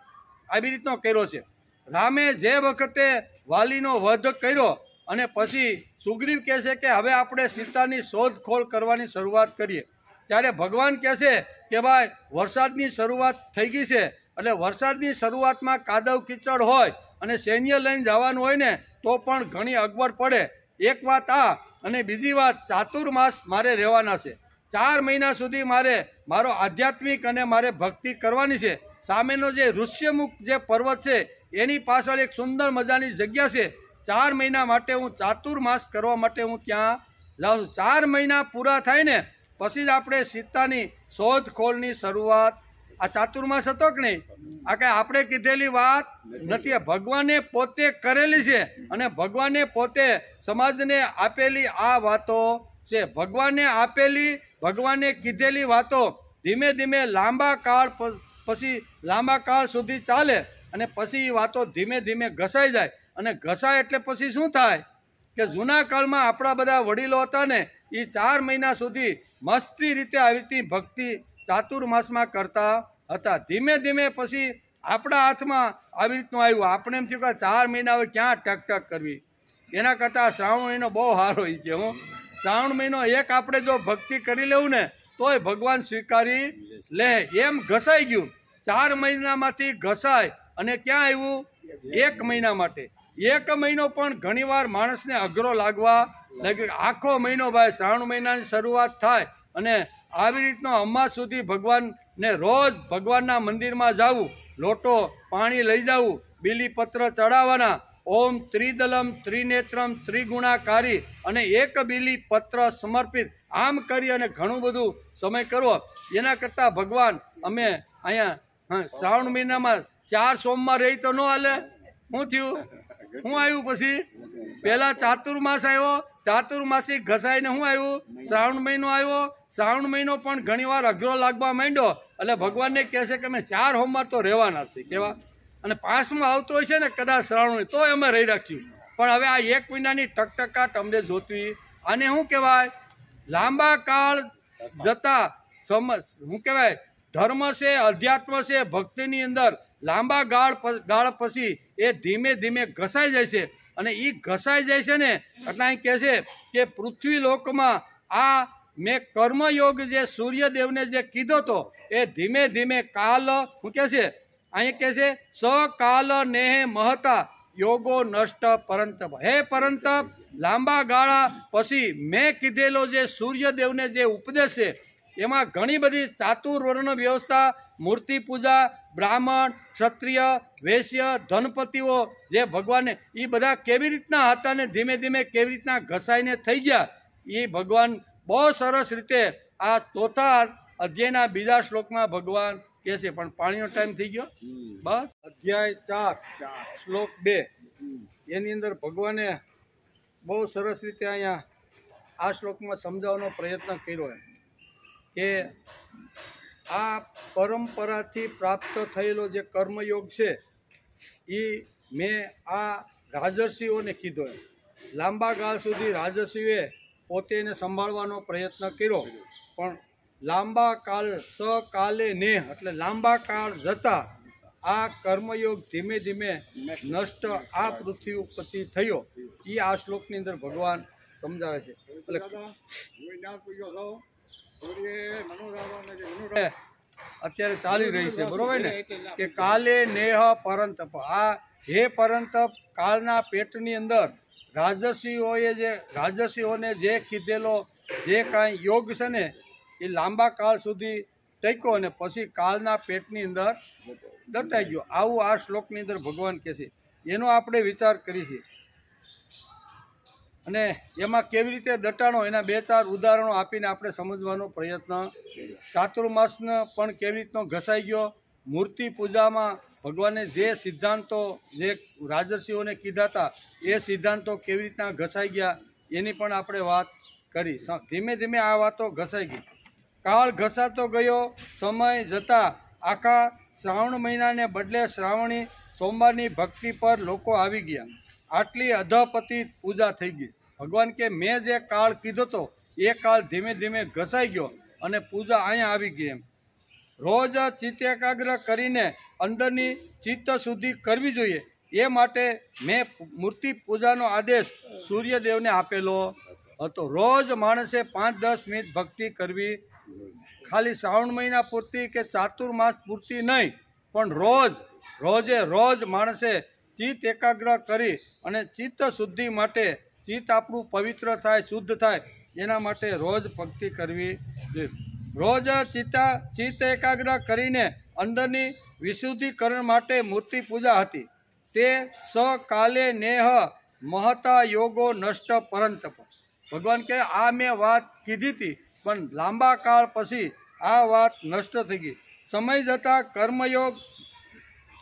આવી રીતનો કર્યો છે. રામે જે વખતે વાલીનો વધ કર્યો અને પછી સુગ્રીવ કહે છે કે હવે આપણે સીતાની શોધખોળ કરવાની શરૂઆત કરીએ, ત્યારે ભગવાન કહે છે કે ભાઈ વરસાદની શરૂઆત થઈ ગઈ છે એટલે વરસાદની શરૂઆતમાં કાદવ કીચડ હોય અને સૈન્ય લઈને જવાનું હોય ને તો પણ ઘણી અગવડ પડે. એક વાત આ અને બીજી વાત ચાતુર્માસ મારે રહેવાના છે. 4 મહિના સુધી મારે મારો આધ્યાત્મિક અને મારે ભક્તિ કરવાની છે. સામેનો જે ઋષ્યમુખ જે પર્વત છે એની પાછળ એક સુંદર મજાની જગ્યા છે. 4 મહિના માટે હું ચાતુર્માસ કરવા માટે હું ત્યાં જાઉં છું. 4 મહિના પૂરા થાય ને પછી જ આપણે સીતાની શોધખોળની શરૂઆત. આ ચાતુર્માસ હતો કે નહીં? આ કાંઈ આપણે કીધેલી વાત નથી, ભગવાને પોતે કરેલી છે અને ભગવાને પોતે સમાજને આપેલી આ વાતો છે. ભગવાને આપેલી, ભગવાને કીધેલી વાતો ધીમે ધીમે લાંબા કાળ સુધી ચાલે અને પછી એ વાતો ધીમે ધીમે ઘસાઈ જાય અને ઘસાય એટલે પછી શું થાય કે જૂના કાળમાં આપણા બધા વડીલો હતા ને એ 4 મહિના સુધી મસ્તી રીતે આવી રીતની ભક્તિ ચાતુર્માસમાં કરતા હતા. ધીમે ધીમે પછી આપણા હાથમાં આવી રીતનું આવ્યું. આપણે એમ થયું કે 4 મહિના હવે ક્યાં ટક કરવી, એના કરતાં શ્રાવણ મહિનો બહુ સારો એ છે. હું શ્રાવણ મહિનો એક આપણે જો ભક્તિ કરી લેવું ને તોય ભગવાન સ્વીકારી લે. એમ ઘસાઈ ગયું. 4 મહિનામાંથી ઘસાય અને ક્યાં આવ્યું? 1 મહિના માટે. 1 મહિનો પણ ઘણીવાર માણસને અઘરો લાગવા લાગ્યો. આખો મહિનો ભાઈ શ્રાવણ મહિનાની શરૂઆત થાય અને આવી રીતનો અમાસ સુધી ભગવાનને રોજ ભગવાનના મંદિરમાં જવું, લોટો પાણી લઈ જવું, બીલીપત્ર ચડાવવાના, ઓમ ત્રિદલમ ત્રિનેત્રમ ત્રિગુણાકારી અને 1 બીલીપત્ર સમર્પિત, આમ કરી અને ઘણું બધું સમય કરવો. એના કરતાં ભગવાન અમે અહીંયા શ્રાવણ મહિનામાં 4 સોમવાર રહી તો ન હાલે? શું થયું? શું આવ્યું પછી? પહેલાં ચાતુર્માસ આવ્યો, ચાતુર્માસી ઘસાઈને શું આવ્યું? શ્રાવણ મહિનો આવ્યો. શ્રાવણ મહિનો પણ ઘણીવાર અઘરો લાગવા માંડ્યો એટલે ભગવાનને કહે છે કે અમે 4 સોમવાર તો રહેવાના છે કેવા, અને 5મો આવતો હોય છે ને કદાચ શ્રાવણ તોય અમે રહી રાખ્યું. પણ હવે આ 1 મહિનાની ટકટકાટ અમને જોતી. આને શું કહેવાય? લાંબા કાળ જતા શું કહેવાય? ધર્મ છે, અધ્યાત્મ છે, ભક્તિની અંદર લાંબા ગાળ પછી એ ધીમે ધીમે ઘસાઈ જાય છે અને એ ઘસાઈ જાય છે ને એટલે અહીં કહે છે કે પૃથ્વી લોકમાં આ મેં કર્મયોગ જે સૂર્યદેવને જે કીધો હતો એ ધીમે ધીમે કાલ શું કહે છે? અહીં કહે છે સકાલ નેહ મહતા યોગો નષ્ટ પરંતપ. હે પરંતપ, લાંબા ગાળા પછી મેં કીધેલો જે સૂર્યદેવને જે ઉપદેશ છે એમાં ઘણી બધી ચાતુર વર્ણ વ્યવસ્થા, મૂર્તિ પૂજા, બ્રાહ્મણ, ક્ષત્રિય, વૈશ્ય, ધનપતિઓ જે ભગવાનને એ બધા કેવી રીતના હતા ને ધીમે ધીમે કેવી રીતના ઘસાઈને થઈ ગયા એ ભગવાન બહુ સરસ રીતે આ ચોથા અધ્યાયના બીજા શ્લોકમાં ભગવાન કહે છે. પણ પાણીનો ટાઈમ થઈ ગયો. બસ અધ્યાય 4 શ્લોક 2 એની અંદર ભગવાને બહુ સરસ રીતે અહીંયા આ શ્લોકમાં સમજાવવાનો પ્રયત્ન કર્યો કે આ પરંપરાથી પ્રાપ્ત થયેલો જે કર્મયોગ છે એ મેં આ રાજર્ષિઓને કીધો. લાંબા ગાળ સુધી રાજર્ષિઓએ પોતે એને સંભાળવાનો પ્રયત્ન કર્યો, પણ લાંબા કાળ સકાલે ને એટલે લાંબા કાળ જતા આ કર્મયોગ ધીમે ધીમે નષ્ટ આ પૃથ્વી ઉપરથી થયો. એ આ શ્લોકની અંદર ભગવાન સમજાવે છે. એટલે અત્યારે ચાલી રહી છે, બરોબર ને, કે કાલે નેહ પરંતપ. આ હે પરંતપ, કાળના પેટની અંદર રાજર્ષિઓને જે કીધેલો જે કાંઈ યોગ છે ને એ લાંબા કાળ સુધી ટક્યો અને પછી કાળના પેટની અંદર દટાઈ ગયો. આવું આ શ્લોકની અંદર ભગવાન કહે છે. એનો આપણે વિચાર કરીશું અને એમાં કેવી રીતે દટાણો એના 2-4 ઉદાહરણો આપીને આપણે સમજવાનો પ્રયત્ન. ચાતુર્માસને પણ કેવી રીતનો ઘસાઈ ગયો. મૂર્તિ પૂજામાં ભગવાને જે સિદ્ધાંતો જે રાજર્ષિઓને કીધા હતા એ સિદ્ધાંતો કેવી રીતના ઘસાઈ ગયા એની પણ આપણે વાત કરી. ધીમે ધીમે આ વાતો ઘસાઈ ગઈ. કાળ ઘસાતો ગયો. સમય જતાં આખા શ્રાવણ મહિનાને બદલે શ્રાવણી સોમવારની ભક્તિ પર લોકો આવી ગયા. આટલી અધપતિ પૂજા થઈ ગઈ. ભગવાન કે મેં જે કાળ કીધો હતો એ કાળ ધીમે ધીમે ઘસાઈ ગયો અને પૂજા અહીંયા આવી ગઈ. એમ રોજ ચિત્ત એકાગ્ર કરીને અંદરની ચિત્ત શુદ્ધિ કરવી જોઈએ. એ માટે મેં મૂર્તિ પૂજાનો આદેશ સૂર્યદેવને આપેલો હતો. રોજ માણસે 5-10 મિનિટ ભક્તિ કરવી. ખાલી શ્રાવણ મહિના પૂરતી કે ચાતુર્માસ પૂરતી નહીં, પણ રોજ માણસે ચિત્ત એકાગ્ર કરી અને ચિત્ત શુદ્ધિ માટે, ચિત્ત આપણું પવિત્ર થાય, શુદ્ધ થાય એના માટે રોજ ભક્તિ કરવી જોઈએ. રોજ ચિત્ત એકાગ્ર કરીને અંદરની વિશુદ્ધિકરણ માટે મૂર્તિ પૂજા હતી. તે સકાલે નેહ મહતા યોગો નષ્ટ પરંતપ. ભગવાન કહે આ મેં વાત કીધી હતી પણ લાંબા કાળ પછી આ વાત નષ્ટ થઈ ગઈ. સમય જતાં કર્મયોગ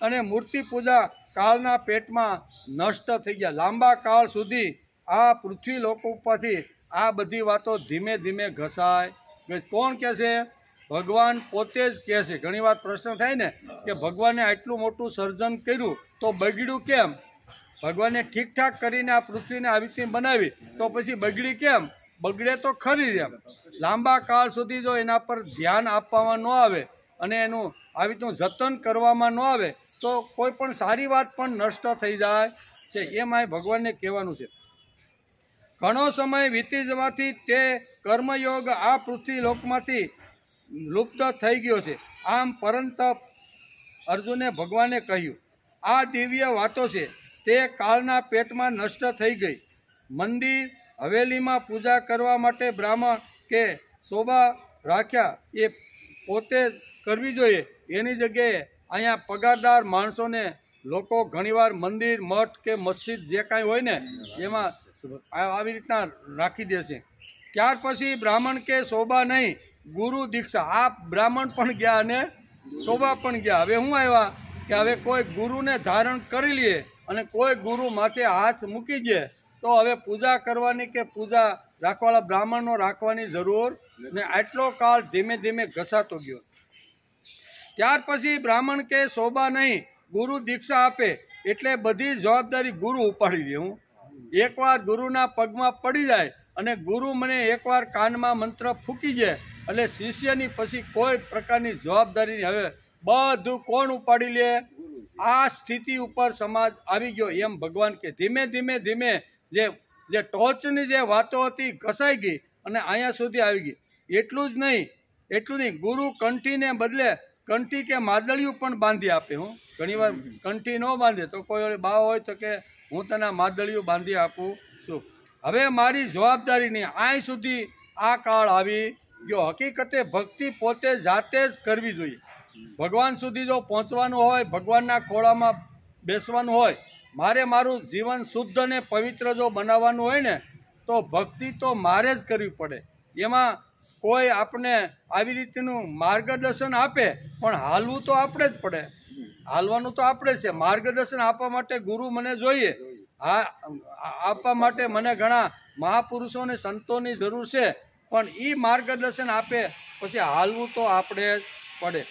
અને મૂર્તિ પૂજા કાળના પેટમાં નષ્ટ થઈ ગયા. લાંબા કાળ સુધી આ પૃથ્વી લોકો ઉપરથી આ બધી વાતો ધીમે ધીમે ઘસાય ગઈ. કોણ કહે છે? ભગવાન પોતે જ કહે છે. ઘણી વાર પ્રશ્ન થાય ને કે ભગવાને આટલું મોટું સર્જન કર્યું તો બગડ્યું કેમ? ભગવાને ઠીકઠાક કરીને આ પૃથ્વીને આવી રીતે બનાવી તો પછી બગડી કેમ? બગડે તો ખરી જ. એમ લાંબા કાળ સુધી જો એના પર ધ્યાન આપવામાં ન આવે અને એનું આવી રીતનું જતન કરવામાં ન આવે તો કોઈ પણ સારી વાત પણ નષ્ટ થઈ જાય છે. એમાં ભગવાનને કહેવાનું છે. ઘણો સમય વીતી જવાથી તે કર્મયોગ આ પૃથ્વી લોકમાંથી લુપ્ત થઈ ગયો છે. આમ પરંતપ અર્જુને ભગવાને કહ્યું આ દિવ્ય વાતો છે તે કાળના પેટમાં નષ્ટ થઈ ગઈ. મંદિર હવેલીમાં પૂજા કરવા માટે બ્રાહ્મણ કે શોભા રાખ્યા એ પોતે કરવી જોઈએ. એની જગ્યાએ અહીંયા પગારદાર માણસોને લોકો ઘણીવાર મંદિર, મઠ કે મસ્જિદ જે કાંઈ હોય ને એમાં આવી રીતના રાખી દે છે. ત્યાર પછી બ્રાહ્મણ કે શોભા નહીં, ગુરુ દીક્ષા. આ બ્રાહ્મણ પણ ગયા અને શોભા પણ ગયા. હવે શું આવ્યા કે હવે કોઈ ગુરુને ધારણ કરી લે અને કોઈ ગુરુ માથે હાથ મૂકી દે તો હવે પૂજા કરવાની કે પૂજા રાખવાવાળા બ્રાહ્મણનો રાખવાની જરૂર ને. આટલો કાળ ધીમે ધીમે ઘસાતો ગયો. ત્યાર પછી બ્રાહ્મણ કે શોભા નહીં, ગુરુ દીક્ષા આપે એટલે બધી જવાબદારી ગુરુ ઉપાડી દે. હું એકવાર ગુરુના પગમાં પડી જાય અને ગુરુ મને એકવાર કાનમાં મંત્ર ફૂંકી જાય એટલે શિષ્યની પછી કોઈ પ્રકારની જવાબદારી હવે બધું કોણ ઉપાડી લે? આ સ્થિતિ ઉપર સમાજ આવી ગયો. એમ ભગવાન કે ધીમે ધીમે ધીમે જે ટોચની જે વાતો હતી ઘસાઈ ગઈ અને અહીંયા સુધી આવી ગઈ. એટલું નહીં, ગુરુ કંઠીને બદલે કંઠી કે માદળિયું પણ બાંધી આપે. હું ઘણીવાર કંઠી ન બાંધે તો કોઈ ઓલી બા હોય તો કે હું તને માદળિયું બાંધી આપું છું. હવે મારી જવાબદારીની અહીં સુધી આ કાળ આવી ગયો. હકીકતે ભક્તિ પોતે જાતે જ કરવી જોઈએ. ભગવાન સુધી જો પહોંચવાનું હોય, ભગવાનના ખોળામાં બેસવાનું હોય, મારે મારું જીવન શુદ્ધ અને પવિત્ર જો બનાવવાનું હોય ને તો ભક્તિ તો મારે જ કરવી પડે. એમાં કોઈ આપણે આવી રીતનું માર્ગદર્શન આપે પણ હાલવું તો આપણે જ પડે. હાલવાનું તો આપણે જ છે. માર્ગદર્શન આપવા માટે ગુરુ મને જોઈએ. આપવા માટે મને ઘણા મહાપુરુષો અને સંતોની જરૂર છે, પણ એ માર્ગદર્શન આપે પછી હાલવું તો આપણે જ પડે.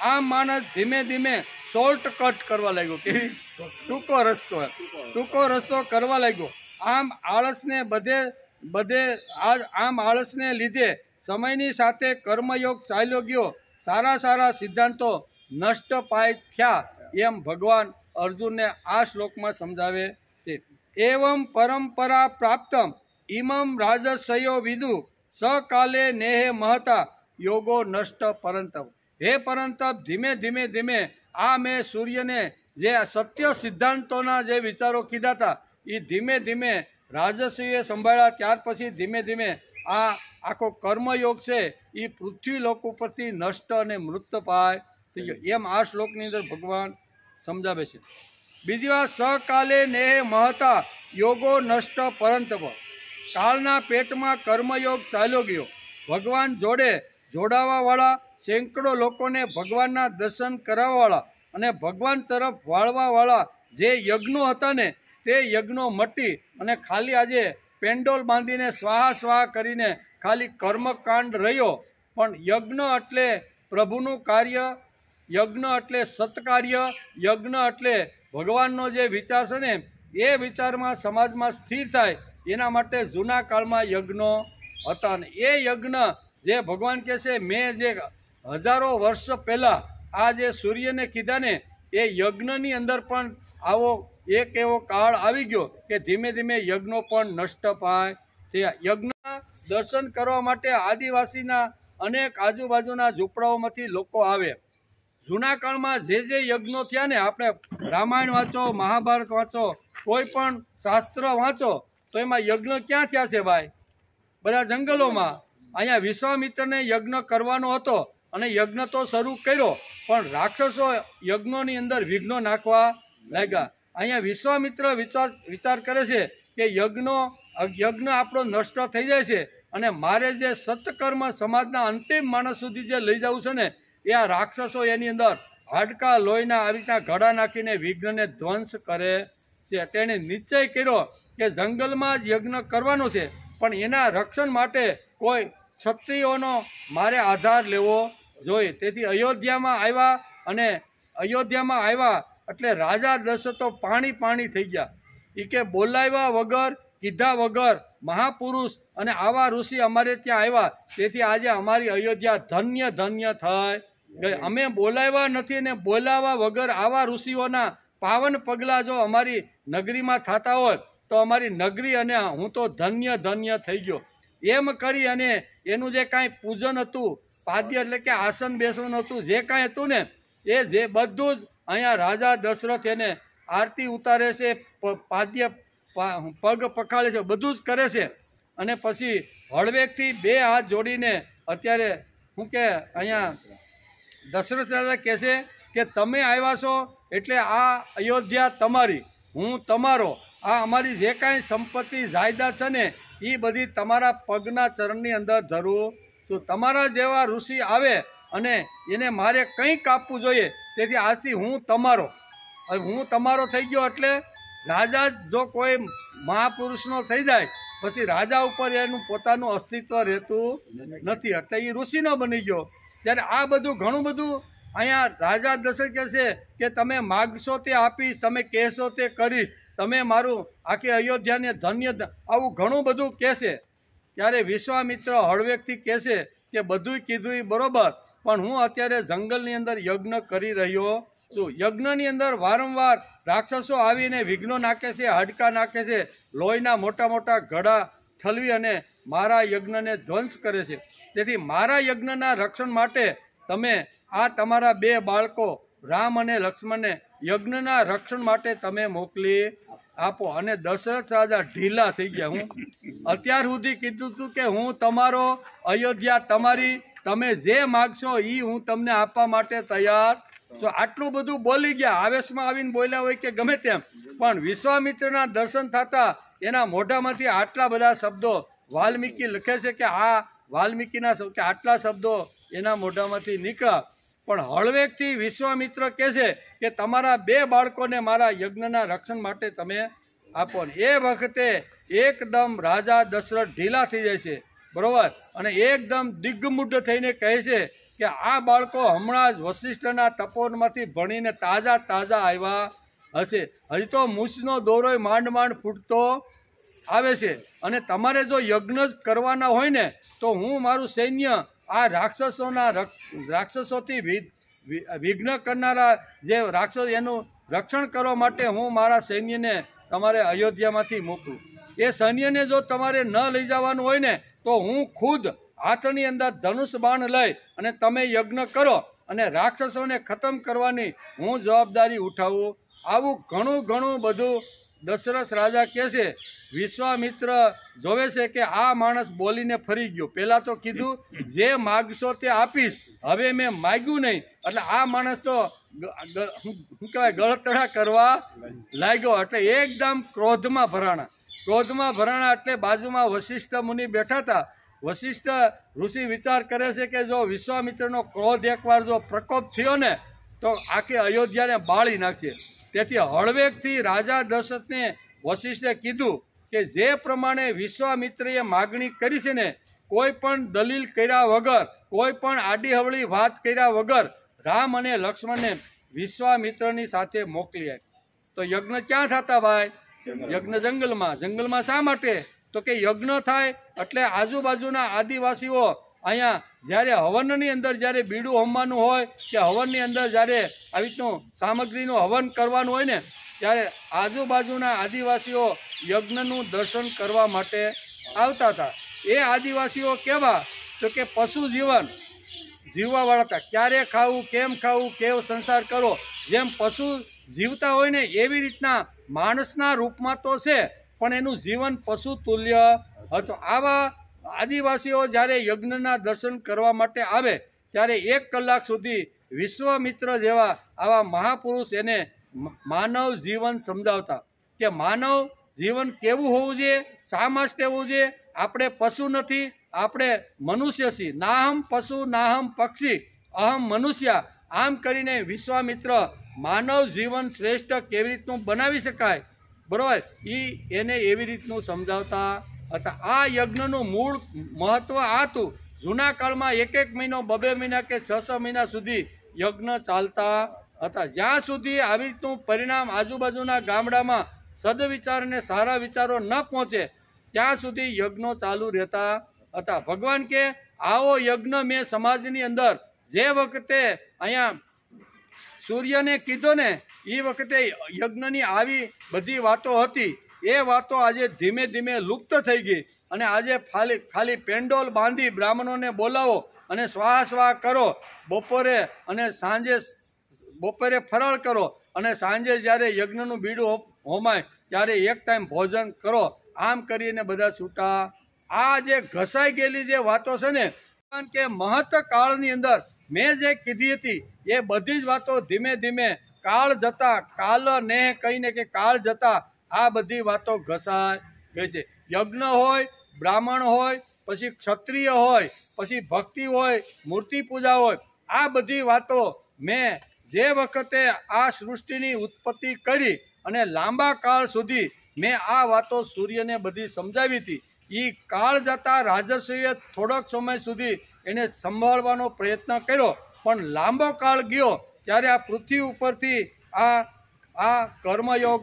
આમ માણસ ધીમે ધીમે શોર્ટકટ કરવા લાગ્યો. કેવી? ટૂંકો રસ્તો કરવા લાગ્યો. આમ આળસને લીધે સમયની સાથે કર્મયોગ ચાલ્યો ગયો. સારા સિદ્ધાંતો નષ્ટ પાય થયા એમ ભગવાન અર્જુનને આ શ્લોકમાં સમજાવે છે. એવમ પરંપરા પ્રાપ્તમ ઇમમ રાજસયો વિદુ સકાલે નેહે મહતા યોગો નષ્ટ પરંતમ. હે પરંતપ, ધીમે ધીમે આ મેં સૂર્યને જે સત્ય સિદ્ધાંતોના જે વિચારો કીધા હતા એ ધીમે ધીમે રાજસીએ સંભાળ્યા. ત્યાર પછી ધીમે ધીમે આ આખો કર્મયોગ છે એ પૃથ્વી લોક ઉપરથી નષ્ટ અને મૃતપાય થઈ ગયો. એમ આ શ્લોકની અંદર ભગવાન સમજાવે છે. બીજી વાત, સકાલે નેહ મહતા યોગો નષ્ટ પરંતપ. કાળના પેટમાં કર્મયોગ ચાલ્યો ગયો. ભગવાન જોડે જોડાવાવાળા સેંકડો લોકોને ભગવાનના દર્શન કરાવવાવાળા અને ભગવાન તરફ વાળવાવાળા જે યજ્ઞો હતા ને તે યજ્ઞો મટી અને ખાલી આજે પેન્ડોલ બાંધીને સ્વાહા કરીને ખાલી કર્મકાંડ રહ્યો. પણ યજ્ઞ એટલે પ્રભુનું કાર્ય, યજ્ઞ એટલે સત્કાર્ય, યજ્ઞ એટલે ભગવાનનો જે વિચાર છે ને એ વિચારમાં સમાજમાં સ્થિર થાય એના માટે જૂના કાળમાં યજ્ઞો હતા. અને એ યજ્ઞ જે ભગવાન કહે છે મેં જે હજારો વર્ષ પહેલાં આ જે સૂર્યને કીધા ને એ યજ્ઞની અંદર પણ આવો એક એવો કાળ આવી ગયો કે ધીમે ધીમે યજ્ઞો પણ નષ્ટ પાય થયા. યજ્ઞના દર્શન કરવા માટે આદિવાસીના અનેક આજુબાજુના ઝૂંપડાઓમાંથી લોકો આવે. જૂના કાળમાં જે યજ્ઞો થયા ને, આપણે રામાયણ વાંચો, મહાભારત વાંચો, કોઈ પણ શાસ્ત્ર વાંચો તો એમાં યજ્ઞ ક્યાં થયા છે ભાઈ? બધા જંગલોમાં. અહીંયા વિશ્વામિત્રને યજ્ઞ કરવાનો હતો અને યજ્ઞ તો શરૂ કર્યો પણ રાક્ષસો યજ્ઞોની અંદર વિઘ્નો નાખવા લાગ્યા. અહીંયા વિશ્વામિત્ર વિચાર કરે છે કે યજ્ઞ આપણો નષ્ટ થઈ જાય છે અને મારે જે સત્કર્મ સમાજના અંતિમ માણસ સુધી જે લઈ જવું છે ને એ આ રાક્ષસો એની અંદર હાડકા લોહીના આવી રીતના ઘડા નાખીને વિઘ્નને ધ્વંસ કરે છે. તેણે નિશ્ચય કર્યો કે જંગલમાં જ યજ્ઞ કરવાનો છે પણ એના રક્ષણ માટે કોઈ ક્ષત્રિયોનો મારે આધાર લેવો જોઈએ. તેથી અયોધ્યામાં આવ્યા એટલે રાજા દશરથ તો પાણી થઈ ગયા. એ કે બોલાવ્યા વગર, કીધા વગર મહાપુરુષ અને આવા ઋષિ અમારે ત્યાં આવ્યા, તેથી આજે અમારી અયોધ્યા ધન્ય થઈ ગઈ. અમે બોલાવ્યા નથી ને બોલાવા વગર આવા ઋષિઓના પાવન પગલાં જો અમારી નગરીમાં થતા હોય તો અમારી નગરી અને હું તો ધન્ય થઈ ગયો. એમ કરી અને એનું જે કાંઈ પૂજન હતું, પાદ્ય એટલે કે આસન બેસવાનું હતું, જે કાંઈ હતું ને એ જે બધું જ અહીંયા રાજા દશરથ એને આરતી ઉતારે છે, પાદ્ય પગ પખાડે છે, બધું જ કરે છે. અને પછી હળવેકથી 2 હાથ જોડીને અત્યારે શું કે અહીંયા દશરથ રાજા કહે છે કે તમે આવ્યા છો એટલે આ અયોધ્યા તમારી, હું તમારો, આ અમારી જે કાંઈ સંપત્તિ જાયદાદ છે ને એ બધી તમારા પગના ચરણની અંદર ધરું છું. તમારા જેવા ઋષિ આવે અને એને મારે કંઈક આપવું જોઈએ, તેથી આજથી હું તમારો થઈ ગયો. એટલે રાજા જો કોઈ મહાપુરુષનો થઈ જાય પછી રાજા ઉપર એનું પોતાનું અસ્તિત્વ રહેતું નથી, એટલે એ ઋષિનો બની ગયો. ત્યારે આ બધું ઘણું બધું અહીંયા રાજા દશરથ કહે છે કે તમે માગશો તે આપીશ, તમે કહેશો તે કરીશ, તમે મારું આખી અયોધ્યાને ધન્ય, આવું ઘણું બધું કહેશે. ત્યારે વિશ્વામિત્ર હળવેકથી કહેશે કે બધું કીધું બરોબર, પણ હું અત્યારે જંગલની અંદર યજ્ઞ કરી રહ્યો છું. યજ્ઞની અંદર વારંવાર રાક્ષસો આવીને વિઘ્નો નાખે છે, હાડકા નાખે છે, લોહીના મોટા ઘડા ઠલવી અને મારા યજ્ઞને ધ્વંસ કરે છે. તેથી મારા યજ્ઞના રક્ષણ માટે તમે આ તમારા 2 બાળકો રામ અને લક્ષ્મણને યજ્ઞના રક્ષણ માટે તમે મોકલી આપો. અને દશરથ રાજા ઢીલા થઈ ગયા. હું અત્યાર સુધી કીધું હતું કે હું તમારો અયોધ્યા તમારી, તમે જે માગશો એ હું તમને આપવા માટે તૈયાર છું. આટલું બધું બોલી ગયા, આવેશમાં આવીને બોલ્યા હોય કે ગમે તેમ, પણ વિશ્વામિત્રના દર્શન થતા એના મોઢામાંથી આટલા બધા શબ્દો વાલ્મીકી લખે છે કે આ વાલ્મીકીના કે આટલા શબ્દો એના મોઢામાંથી નીકળ્યા. પણ હળવેકથી વિશ્વામિત્ર કહે છે કે તમારા 2 બાળકોને મારા યજ્ઞના રક્ષણ માટે તમે આપો. એ વખતે એકદમ રાજા દશરથ ઢીલા થઈ જાય છે, બરોબર, અને એકદમ દિગ્મુઢ થઈને કહે છે કે આ બાળકો હમણાં જ વશિષ્ઠના તપોવનમાંથી ભણીને તાજા આવ્યા હશે. હજી તો મૂછનો દોરોય માંડ ફૂટતો આવે છે. અને તમારે જો યજ્ઞ જ કરવાના હોય ને તો હું મારું સૈન્ય આ રાક્ષસોથી વિઘ્ન કરનારા જે રાક્ષસો એનું રક્ષણ કરવા માટે હું મારા સૈન્યને તમારે અયોધ્યામાંથી મોકલું. એ સૈન્યને જો તમારે ન લઈ જવાનું હોય ને તો હું ખુદ હાથની અંદર ધનુષ બાણ લઈ અને તમે યજ્ઞ કરો અને રાક્ષસોને ખતમ કરવાની હું જવાબદારી ઉઠાવું. આવું ઘણું બધું દશરથ રાજા કહે છે. વિશ્વામિત્ર જોવે છે કે આ માણસ બોલીને ફરી ગયો. પહેલાં તો કીધું જે માગશો તે આપીશ, હવે મેં માગ્યું નહીં, એટલે આ માણસ તો શું કહેવાય ગળતડા કરવા લાગ્યો. એટલે એકદમ ક્રોધમાં ભરાણા. એટલે બાજુમાં વશિષ્ઠ મુનિ બેઠા હતા. વશિષ્ઠ ઋષિ વિચાર કરે છે કે જો વિશ્વામિત્રનો ક્રોધ એકવાર જો પ્રકોપ થયો ને તો આખી અયોધ્યાને બાળી નાખશે. તેથી હળવેકથી રાજા દશરથને વશિષ્ઠે કીધું કે જે પ્રમાણે વિશ્વામિત્રએ માગણી કરી છે ને, કોઈ પણ દલીલ કર્યા વગર, કોઈ પણ આડી હવળી વાત કર્યા વગર રામ અને લક્ષ્મણને વિશ્વામિત્રની સાથે મોકલી આપ. તો યજ્ઞ ક્યાં થતા ભાઈ? યજ્ઞ જંગલમાં. શા માટે? તો કે યજ્ઞ થાય એટલે આજુબાજુના આદિવાસીઓ અહીંયા જ્યારે હવનની અંદર જ્યારે બીડું હોમવાનું હોય કે હવનની અંદર જ્યારે આવી રીતનું સામગ્રીનું હવન કરવાનું હોય ને ત્યારે આજુબાજુના આદિવાસીઓ યજ્ઞનું દર્શન કરવા માટે આવતા હતા. એ આદિવાસીઓ કેવા? તો કે પશુ જીવન જીવવાવાળા હતા. ક્યારે ખાવું, કેવો સંસાર કરો, જેમ પશુ જીવતા હોય ને એવી રીતના માણસના રૂપમાં તો છે પણ એનું જીવન પશુ તુલ્ય હતું. આવા આદિવાસીઓ જ્યારે યજ્ઞના દર્શન કરવા માટે આવે ત્યારે 1 કલાક સુધી વિશ્વામિત્ર જેવા આવા મહાપુરુષ એને માનવ જીવન સમજાવતા કે માનવ જીવન કેવું હોવું જોઈએ, શા માટે હોવું જોઈએ. આપણે પશુ નથી, આપણે મનુષ્ય છીએ. નાહમ પશુ નાહમ પક્ષી અહમ મનુષ્ય. આમ કરીને વિશ્વામિત્ર માનવ જીવન શ્રેષ્ઠ કેવી રીતનું બનાવી શકાય, બરાબર, એને એવી રીતનું સમજાવતા હતા. આ યજ્ઞનું મૂળ મહત્વ આ હતું. જૂના કાળમાં 1 મહિનો, 2 મહિના કે 6 મહિના સુધી યજ્ઞ ચાલતા હતા. જ્યાં સુધી આવી રીતનું પરિણામ આજુબાજુના ગામડામાં સદવિચાર અને સારા વિચારો ન પહોંચે ત્યાં સુધી યજ્ઞો ચાલુ રહેતા હતા. ભગવાન કે આવો યજ્ઞ મેં સમાજની અંદર જે વખતે અહીંયા સૂર્યને કીધો ને એ વખતે યજ્ઞની આવી બધી વાતો હતી. એ વાતો આજે ધીમે ધીમે લુપ્ત થઈ ગઈ અને આજે ખાલી પેન્ડોલ બાંધી બ્રાહ્મણોને બોલાવો અને સ્વાહ કરો, બપોરે અને સાંજે ફરાળ કરો અને સાંજે જ્યારે યજ્ઞનું બીડું હોમાય ત્યારે 1 ટાઈમ ભોજન કરો. આમ કરીને બધા છૂટા. આ જે ઘસાઈ ગયેલી જે વાતો છે ને કે મહત્ કાળની અંદર મેં જે કીધી હતી એ બધી જ વાતો ધીમે ધીમે કાળ જતા, કાલ ને કહીને કે કાળ જતા આ બધી વાતો ઘસાઈ ગઈ છે. યજ્ઞ હોય, બ્રાહ્મણ હોય, પછી ક્ષત્રિય હોય, પછી ભક્તિ હોય, મૂર્તિ પૂજા હોય, આ બધી વાતો મેં જે વખતે આ સૃષ્ટિની ઉત્પત્તિ કરી અને લાંબા કાળ સુધી મેં આ વાતો સૂર્યને બધી સમજાવી હતી. એ કાળ જતા રાજર્ષિએ થોડોક સમય સુધી એને સંભાળવાનો પ્રયત્ન કર્યો પણ લાંબો કાળ ગયો ત્યારે આ પૃથ્વી ઉપરથી આ કર્મયોગ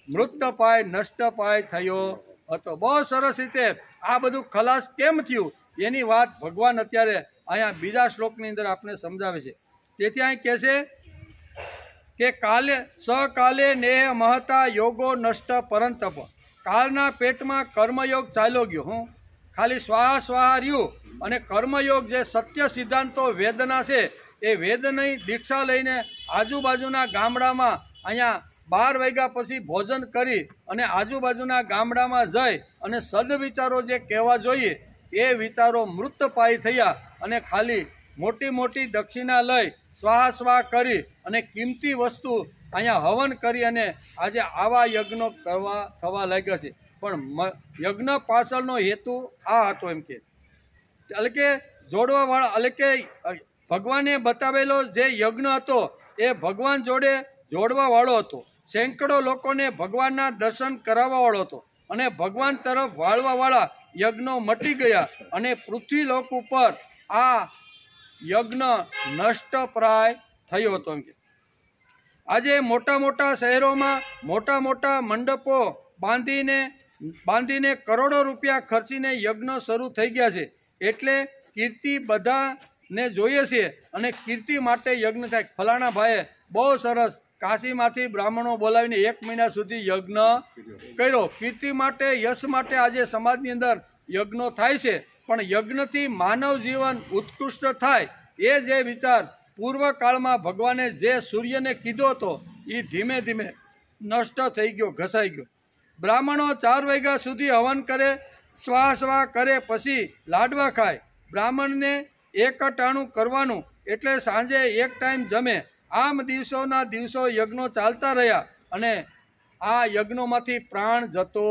મૃતપાય નષ્ટપાય થયો હતો. બહુ સરસ રીતે આ બધું ખલાસ કેમ થયું એની વાત ભગવાન અત્યારે અહીંયા બીજા શ્લોકની અંદર આપણે સમજાવે છે. તેથી અહીં કહે છે કે સકાલે નેહ મહતા યોગો નષ્ટ પરંતપ. કાળના પેટમાં કર્મયોગ ચાલ્યો ગયો. ખાલી સ્વાહા સ્વાહા રહ્યું અને કર્મયોગ જે સત્ય સિદ્ધાંતો વેદના છે એ વેદની દીક્ષા લઈને આજુબાજુના ગામડામાં અહીંયા 12 વાગ્યા પછી ભોજન કરી અને આજુબાજુના ગામડામાં જઈ અને સદવિચારો જે કહેવા જોઈએ એ વિચારો મૃતપાય થયા અને ખાલી મોટી મોટી દક્ષિણા લઈ સ્વાહા સ્વાહ કરી અને કિંમતી વસ્તુ અહીંયા હવન કરી અને આજે આવા યજ્ઞો થવા લાગ્યા છે. પણ યજ્ઞ પાછળનો હેતુ આ હતો એમ કે એટલે કે જોડવાવાળા એટલે કે ભગવાને બતાવેલો જે યજ્ઞ હતો એ ભગવાન જોડે જોડવાવાળો હતો. સેંકડો લોકોને ભગવાનના દર્શન કરાવવાવાળો હતો અને ભગવાન તરફ વાળવાવાળા યજ્ઞો મટી ગયા અને પૃથ્વીલોક ઉપર આ યજ્ઞ નષ્ટપ્રાય થયો હતો એમ કે આજે મોટા મોટા શહેરોમાં મોટા મોટા મંડપો બાંધીને કરોડો રૂપિયા ખર્ચીને યજ્ઞ શરૂ થઈ ગયા છે. એટલે કીર્તિ બધાને જોઈએ છે અને કીર્તિ માટે યજ્ઞ થાય. ફલાણા ભાઈએ બહુ સરસ કાશીમાંથી બ્રાહ્મણો બોલાવીને 1 મહિના સુધી યજ્ઞ કર્યો. કીર્તિ માટે યશ માટે આજે સમાજની અંદર યજ્ઞો થાય છે. પણ યજ્ઞથી માનવ જીવન ઉત્કૃષ્ટ થાય એ જે વિચાર પૂર્વકાળમાં ભગવાને જે સૂર્યને કીધો હતો એ ધીમે ધીમે નષ્ટ થઈ ગયો, ઘસાઈ ગયો. બ્રાહ્મણો 4 વાગ્યા સુધી હવન કરે, સ્વાહ સ્વાહ કરે, પછી લાડવા ખાય. બ્રાહ્મણને એક ટાણું કરવાનું એટલે સાંજે એક ટાઈમ જમે. આમ દિવસોના દિવસો યજ્ઞો ચાલતા રહ્યા અને આ યજ્ઞોમાંથી પ્રાણ જતો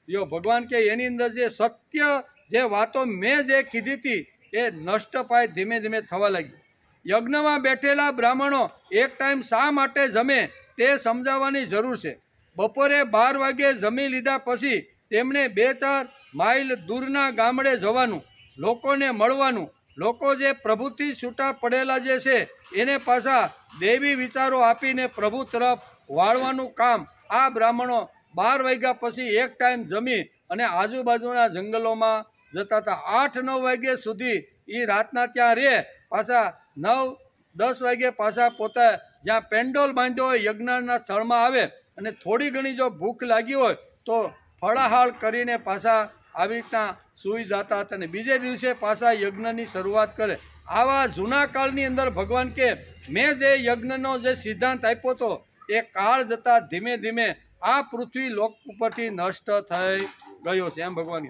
રહ્યો. ભગવાન કે એની અંદર જે સત્ય જે વાતો મેં જે કીધી હતી એ નષ્ટપાય ધીમે ધીમે થવા લાગી. યજ્ઞમાં બેઠેલા બ્રાહ્મણો એક ટાઈમ શા માટે જમે તે સમજાવવાની જરૂર છે. બપોરે 12 વાગ્યે જમી લીધા પછી તેમણે 2-4 માઇલ દૂરના ગામડે જવાનું, લોકોને મળવાનું. લોકો જે પ્રભુથી છૂટા પડેલા જે છે એને પાછા દૈવી વિચારો આપીને પ્રભુ તરફ વાળવાનું કામ આ બ્રાહ્મણો 12 વાગ્યા પછી એક ટાઈમ જમી અને આજુબાજુના જંગલોમાં જતા હતા. 8-9 વાગ્યા સુધી એ રાતના ત્યાં રહે, પાછા 9-10 વાગ્યે પાછા પોતે જ્યાં પેન્ડોલ બાંધ્યો હોય યજ્ઞના સ્થળમાં આવે અને થોડી ઘણી જો ભૂખ લાગી હોય તો ફળાહાર કરીને પાછા આવી રીતના સૂઈ જતા હતા અને બીજે દિવસે પાછા યજ્ઞની શરૂઆત કરે. આવા જૂના કાળની અંદર ભગવાન કે મેં જે યજ્ઞનો જે સિદ્ધાંત આપ્યો હતો એ કાળ જતા ધીમે ધીમે આ પૃથ્વી લોક ઉપરથી નષ્ટ થઈ ગયો છે એમ ભગવાન.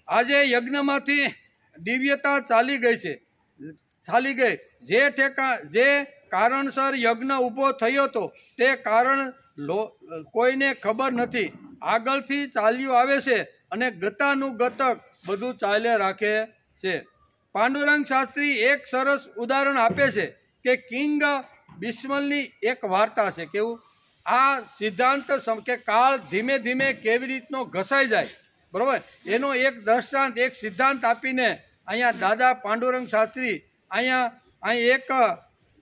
આજે યજ્ઞમાંથી દિવ્યતા ચાલી ગઈ. જે કારણસર યજ્ઞ ઊભો થયો હતો તે કારણ કોઈને ખબર નથી. આગળથી ચાલ્યું આવે છે અને ગતાનુગતક બધું ચાલ્યા રાખે છે. પાંડુરંગ શાસ્ત્રી એક સરસ ઉદાહરણ આપે છે કે કિંગ બિસ્મલની એક વાર્તા છે. કેવું આ સિદ્ધાંત કે કાળ ધીમે ધીમે કેવી રીતનો ઘસાઈ જાય, બરાબર, એનો એક દ્રષ્ટાંત એક સિદ્ધાંત આપીને અહીંયા દાદા પાંડુરંગ શાસ્ત્રી અહીંયા એક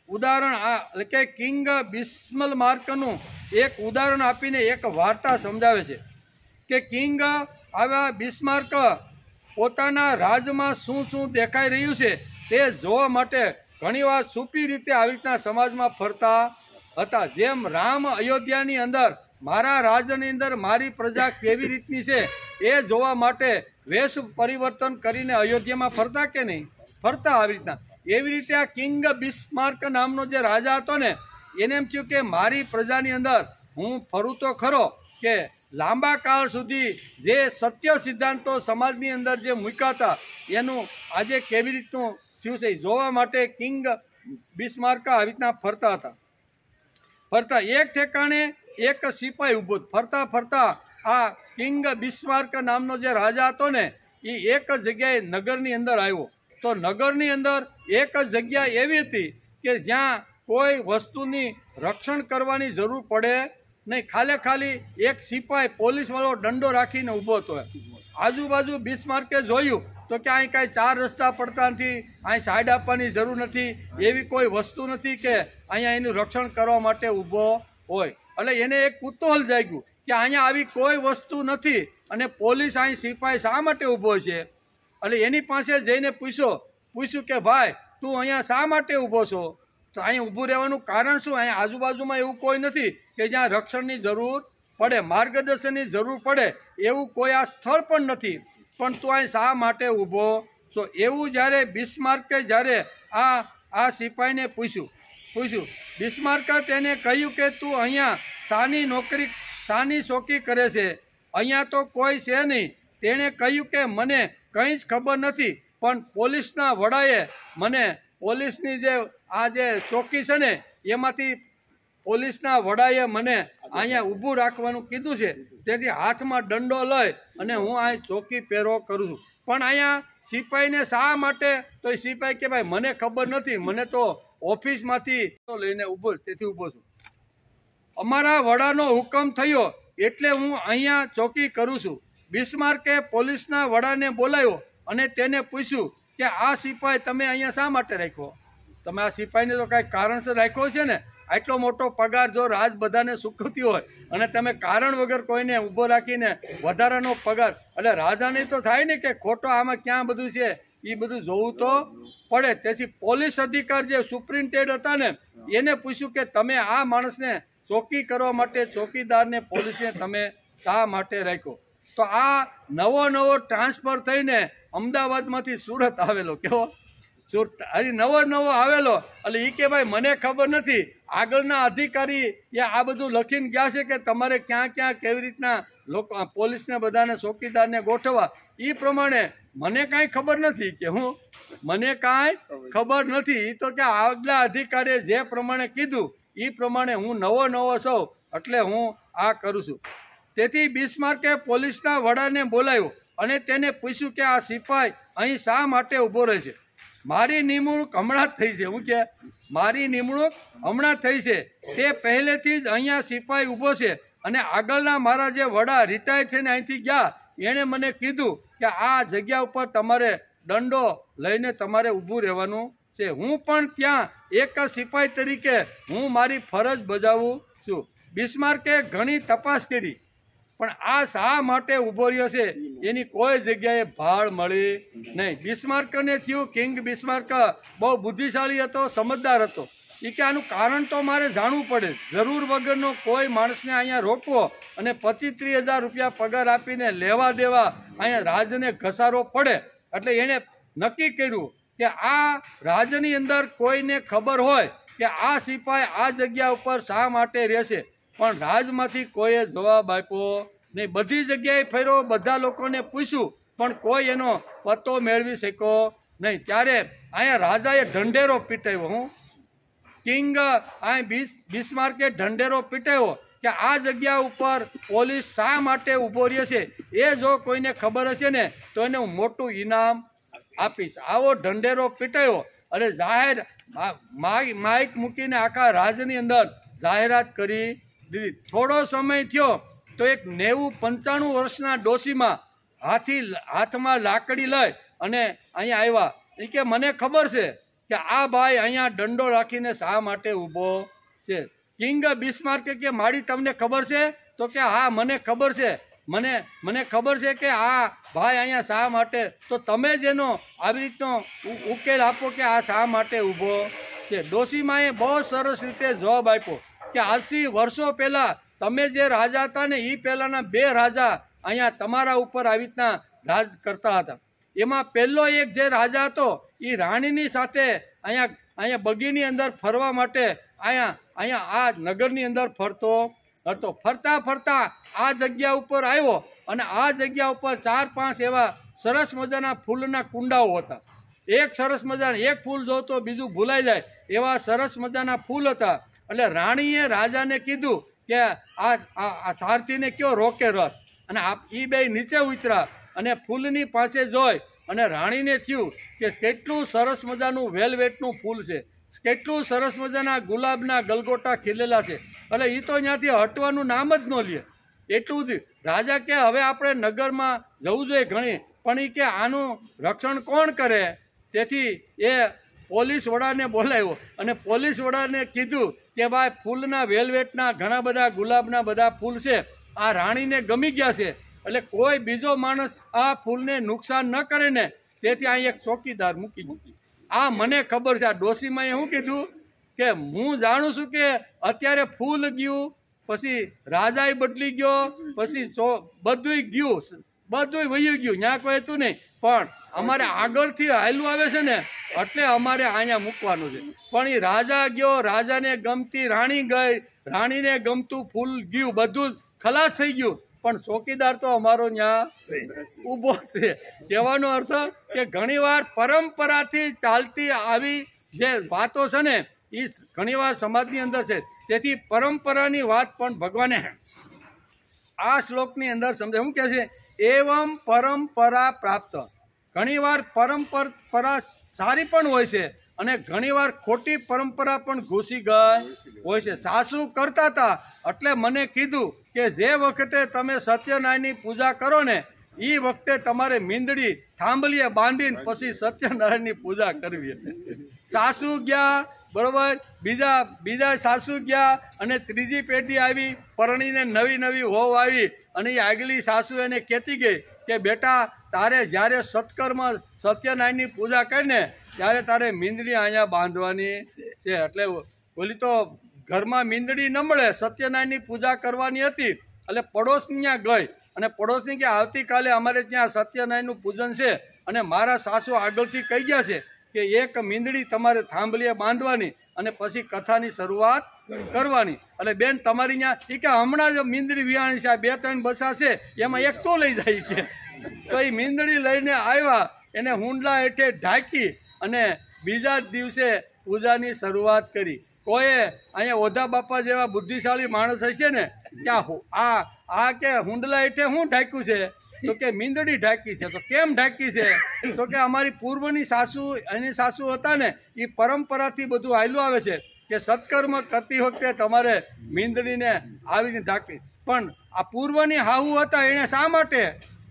ઉદાહરણ એટલે કે કિંગ બિસ્મલ માર્કનું એક ઉદાહરણ આપીને એક વાર્તા સમજાવે છે કે કિંગ આવા બિસ્માર્ક પોતાના રાજમાં શું શું દેખાઈ રહ્યું છે તે જોવા માટે ઘણીવાર છુપી રીતે આવી રીતના સમાજમાં ફરતા હતા. જેમ રામ અયોધ્યાની અંદર મારા રાજની અંદર મારી પ્રજા કેવી રીતની છે એ જોવા માટે વેશ પરિવર્તન કરીને અયોધ્યામાં ફરતા કે નહીં ફરતા આવી રીતના. એવી રીતે આ કિંગ બિસ્માર્ક નામનો જે રાજા હતો ને એને એમ થયું કે મારી પ્રજાની અંદર હું ફરું તો ખરો કે લાંબા કાળ સુધી જે સત્ય સિદ્ધાંતો સમાજની અંદર જે મૂક્યા હતા એનું આજે કેવી રીતનું થયું છે જોવા માટે કિંગ બિસ્માર્ક આવી રીતના ફરતા હતા. એક ઠેકાણે એક સિપાઈ ઊભો ફરતા ફરતા આ કિંગ બિસ્માર્ક નામનો જે રાજા હતો ને એ એક જગ્યાએ નગરની અંદર આવ્યો. તો નગરની અંદર એક જગ્યા એવી હતી કે જ્યાં કોઈ વસ્તુની રક્ષણ કરવાની જરૂર પડે નહીં. ખાલી એક સિપાઈ પોલીસવાળો દંડો રાખીને ઊભો હતો. આજુબાજુ બિસ્માર્કે જોયું તો કે અહીં કાંઈ 4 રસ્તા પડતા નથી, અહીં સાઈડ આપવાની જરૂર નથી, એવી કોઈ વસ્તુ નથી કે અહીંયા એનું રક્ષણ કરવા માટે ઊભો હોય. એટલે એને એક કુતૂહલ જાગ્યું કે અહીંયા આવી કોઈ વસ્તુ નથી અને પોલીસ અહીં સિપાઈ શા માટે ઊભો છે. એટલે એની પાસે જઈને પૂછ્યું કે ભાઈ તું અહીંયા શા માટે ઊભો છો? તો અહીં ઊભું રહેવાનું કારણ શું? અહીંયા આજુબાજુમાં એવું કોઈ નથી કે જ્યાં રક્ષણની જરૂર પડે, માર્ગદર્શનની જરૂર પડે એવું કોઈ આ સ્થળ પણ નથી. પણ તું અહીં શા માટે ઊભો છો? એવું જ્યારે બિસ્માર્કે જ્યારે આ સિપાહીને પૂછ્યું બિસ્માર્કે તેને કહ્યું કે તું અહીંયા શાની ચોકી કરે છે? અહીંયા તો કોઈ છે નહીં. તેણે કહ્યું કે મને કંઈ જ ખબર નથી, પણ પોલીસના વડાએ મને પોલીસની જે ચોકી છે ને એમાંથી પોલીસના વડાએ મને અહીંયા ઊભું રાખવાનું કીધું છે. તેથી હાથમાં દંડો લઈ અને હું અહીં ચોકી પહેરો કરું છું. પણ અહીંયા સિપાહીને શા માટે? તો એ સિપાહી કે ભાઈ મને ખબર નથી, મને તો ઓફિસમાંથી લઈને તેથી ઊભો છું. અમારા વડાનો હુકમ થયો એટલે હું અહીંયા ચોકી કરું છું. બિસ્માર્કે પોલીસના વડાને બોલાવ્યો અને તેને પૂછ્યું કે આ સિપાહી તમે અહીંયા શા માટે રાખ્યો? તમે આ સિપાહીને તો કાંઈ કારણસર રાખ્યો છે ને? આટલો મોટો પગાર જો રાજ બધાને ચૂકવતી હોય અને તમે કારણ વગર કોઈને ઊભો રાખીને વધારાનો પગાર, એટલે રાજાને તો થાય ને કે ખોટો આમાં ક્યાં બધું છે એ બધું જોવું તો પડે. તેથી પોલીસ અધિકાર જે સુપ્રિન્ટેન્ડન્ટ હતા ને એને પૂછ્યું કે તમે આ માણસને ચોકી કરવા માટે ચોકીદારને પોલીસને તમે શા માટે રાખ્યો? તો આ નવો ટ્રાન્સફર થઈને અમદાવાદમાંથી સુરત આવેલો, કેવો સુરત હજી નવો આવેલો, એટલે એ કે ભાઈ મને ખબર નથી. આગળના અધિકારી એ આ બધું લખીને ગયા છે કે તમારે ક્યાં કેવી રીતના લોકો પોલીસને બધાને ચોકીદારને ગોઠવવા, એ પ્રમાણે મને કાંઈ ખબર નથી કે મને કાંઈ ખબર નથી. એ તો કે આગલા અધિકારીએ જે પ્રમાણે કીધું એ પ્રમાણે હું નવો છું એટલે હું આ કરું છું. તેથી બિસ્માર્કે પોલીસના વડાને બોલાવ્યો અને તેને પૂછ્યું કે આ સિપાઈ અહીં શા માટે ઊભો રહે છે? મારી નિમણૂક હમણાં જ થઈ છે. હું કે મારી નિમણૂક હમણાં થઈ છે. તે પહેલેથી જ અહીંયા સિપાઈ ઊભો છે અને આગળના મારા જે વડા રિટાયર થઈને અહીંથી ગયા એણે મને કીધું કે આ જગ્યા ઉપર તમારે દંડો લઈને તમારે ઊભું રહેવાનું છે. હું પણ ત્યાં એક સિપાઈ તરીકે હું મારી ફરજ બજાવું છું. બિસ્માર્કે ઘણી તપાસ કરી પણ આ શા માટે ઊભો રહ્યો છે એની કોઈ જગ્યાએ ભાળ મળી નહીં. બિસ્માર્કને થયું કિંગ બિસ્માર્ક બહુ બુદ્ધિશાળી હતો, સમજદાર હતો. એ કે આનું કારણ તો મારે જાણવું પડે. જરૂર વગરનો કોઈ માણસને અહીંયા રોકવો અને 25-30 હજાર રૂપિયા પગાર આપીને લેવા દેવા અહીંયા રાજને ઘસારો પડે. એટલે એણે નક્કી કર્યું કે આ રાજની અંદર કોઈને ખબર હોય કે આ સિપાઈ આ જગ્યા ઉપર શા માટે રહેશે, પણ રાજમાંથી કોઈએ જવાબ આપ્યો નહીં. બધી જગ્યાએ ફર્યો, બધા લોકોને પૂછ્યું, પણ કોઈ એનો પત્તો મેળવી શક્યો નહીં. ત્યારે અહીંયા રાજાએ ઢંઢેરો પીટાવ્યો. કિંગ બિસ્માર્કે ઢંઢેરો પીટાવ્યો કે આ જગ્યા ઉપર પોલીસ શા માટે ઊભો રહે છે એ જો કોઈને ખબર હશે ને તો એને હું મોટું ઇનામ આપીશ. આવો ઢંઢેરો પીટાયો અને જાહેર માઇક મૂકીને આખા રાજની અંદર જાહેરાત કરી દીધી. થોડો સમય થયો તો એક 90-95 વર્ષના ડોશીમાં હાથમાં લાકડી લઈ અને અહીંયા આવ્યા. એ કે મને ખબર છે કે આ ભાઈ અહીંયા દંડો રાખીને શા માટે ઊભો છે. કિંગ બિસ્માર્કે કે મારી તમને ખબર છે? તો કે હા મને ખબર છે, મને ખબર છે કે આ ભાઈ અહીંયા શા માટે. તો તમે જ એનો આવી રીતનો ઉકેલ આપો કે આ શા માટે ઊભો છે. ડોશીમાએ બહુ સરસ રીતે જવાબ આપ્યો કે આજથી વર્ષો પહેલાં તમે જે રાજા હતા ને એ પહેલાંના 2 રાજા અહીંયા તમારા ઉપર આવી રીતના રાજ કરતા હતા. એમાં પહેલો એક જે રાજા હતો એ રાણીની સાથે અહીંયા બગીની અંદર ફરવા માટે અહીંયા આ નગરની અંદર ફરતો હતો. ફરતા આ જગ્યા ઉપર આવ્યો અને આ જગ્યા ઉપર 4-5 એવા સરસ મજાના ફૂલના કુંડાઓ હતા. એક સરસ મજાના એક ફૂલ જો તો બીજું ભૂલાઈ જાય એવા સરસ મજાના ફૂલ હતા. એટલે રાણીએ રાજાને કીધું કે આ સારથીને કયો રોકે રથ, અને એ બે નીચે ઉતર્યા અને ફૂલની પાસે જોઈ અને રાણીને થયું કે કેટલું સરસ મજાનું વેલવેટનું ફૂલ છે, કેટલું સરસ મજાના ગુલાબના ગલગોટા ખીલેલા છે. એટલે એ તો ત્યાંથી હટવાનું નામ જ ન લે. એટલું જ રાજા કે હવે આપણે નગરમાં જવું જોઈએ ઘણી, પણ એ કે આનું રક્ષણ કોણ કરે? તેથી એ પોલીસ વડાને બોલાવ્યો અને પોલીસ વડાને કીધું કે ભાઈ ફૂલના વેલવેટના ઘણા બધા ગુલાબના બધા ફૂલ છે, આ રાણીને ગમી ગયા છે, એટલે કોઈ બીજો માણસ આ ફૂલને નુકસાન ન કરે ને, તેથી અહીં એક ચોકીદાર મૂકી. આ મને ખબર છે. આ ડોશીમાએ શું કીધું કે હું જાણું છું કે અત્યારે ફૂલ ગયું, પછી રાજાએ બદલી ગયો, પછી બધું ગયું, બધું વયું ગયું, ત્યાં કોઈ હતું નહીં. પણ અમારે આગળથી હાયલું આવે છે ને એટલે અમારે અહીંયા મૂકવાનું છે. પણ એ રાજા ગયો, રાજાને ગમતી રાણી ગઈ, રાણીને ગમતું ફૂલ ગયું, બધું ખલાસ થઈ ગયું, પણ ચોકીદાર તો અમારો ત્યાં ઊભો છે. કહેવાનો અર્થ કે ઘણીવાર પરંપરાથી ચાલતી આવી જે વાતો છે ને એ ઘણીવાર સમાજની અંદર છે. તેથી પરંપરાની વાત પણ ભગવાને આ શ્લોકની અંદર સમજે. શું કહે છે? એવમ પરંપરા પ્રાપ્ત. ઘણીવાર પરંપરા સારી પણ હોય છે અને ઘણીવાર ખોટી પરંપરા પણ ઘૂસી ગઈ હોય છે. સાસુ કરતા હતા એટલે મને કીધું કે જે વખતે તમે સત્યનારાયણની પૂજા કરો ને એ વખતે તમારે મીંદડી થાંભલીએ બાંધીને પછી સત્યનારાયણની પૂજા કરવી. સાસુ ગયા, બરોબર, બીજા સાસુ ગયા અને ત્રીજી પેઢી આવી, પરણીને નવી નવી હોવ આવી અને એ આગલી સાસુ એને કહેતી ગઈ કે બેટા તારે જ્યારે સત્કર્મ સત્યનારાયણની પૂજા કરીને ત્યારે તારે મીંદડી અહીંયા બાંધવાની છે. એટલે બોલી તો ઘરમાં મીંદડી ન મળે, સત્યનારાયણની પૂજા કરવાની હતી એટલે પડોશની ત્યાં ગઈ અને પડોશની કે આવતીકાલે અમારે ત્યાં સત્યનારાયણનું પૂજન છે અને મારા સાસુ આગળથી કહી ગયા છે કે એક મીંદડી તમારે થાંભલીએ બાંધવાની અને પછી કથાની શરૂઆત કરવાની. એટલે બેન તમારી ત્યાં એ કે હમણાં જ મીંદડી વિયાણી છે, 2-3 બસા છે એમાં એક તો લઈ જાય કે. તો એ મીંદડી લઈને આવ્યા, એને હુંડલા હેઠે ઢાંકી અને બીજા દિવસે પૂજાની શરૂઆત કરી. કોઈએ અહીંયા ઓધા બાપા જેવા બુદ્ધિશાળી માણસ હશે ને કે આ કે હુંડલા હેઠે શું ઢાંક્યું છે? તો કે મીંદડી ઢાંકી છે. તો કેમ ઢાંકી છે? તો કે અમારી પૂર્વની સાસુ, એની સાસુ હતા ને એ પરંપરાથી બધું હાલ્યું આવે છે કે સત્કર્મ કરતી વખતે તમારે મીંદડીને આવીને ઢાંકી. પણ આ પૂર્વની હાહુ હતા એને શા માટે?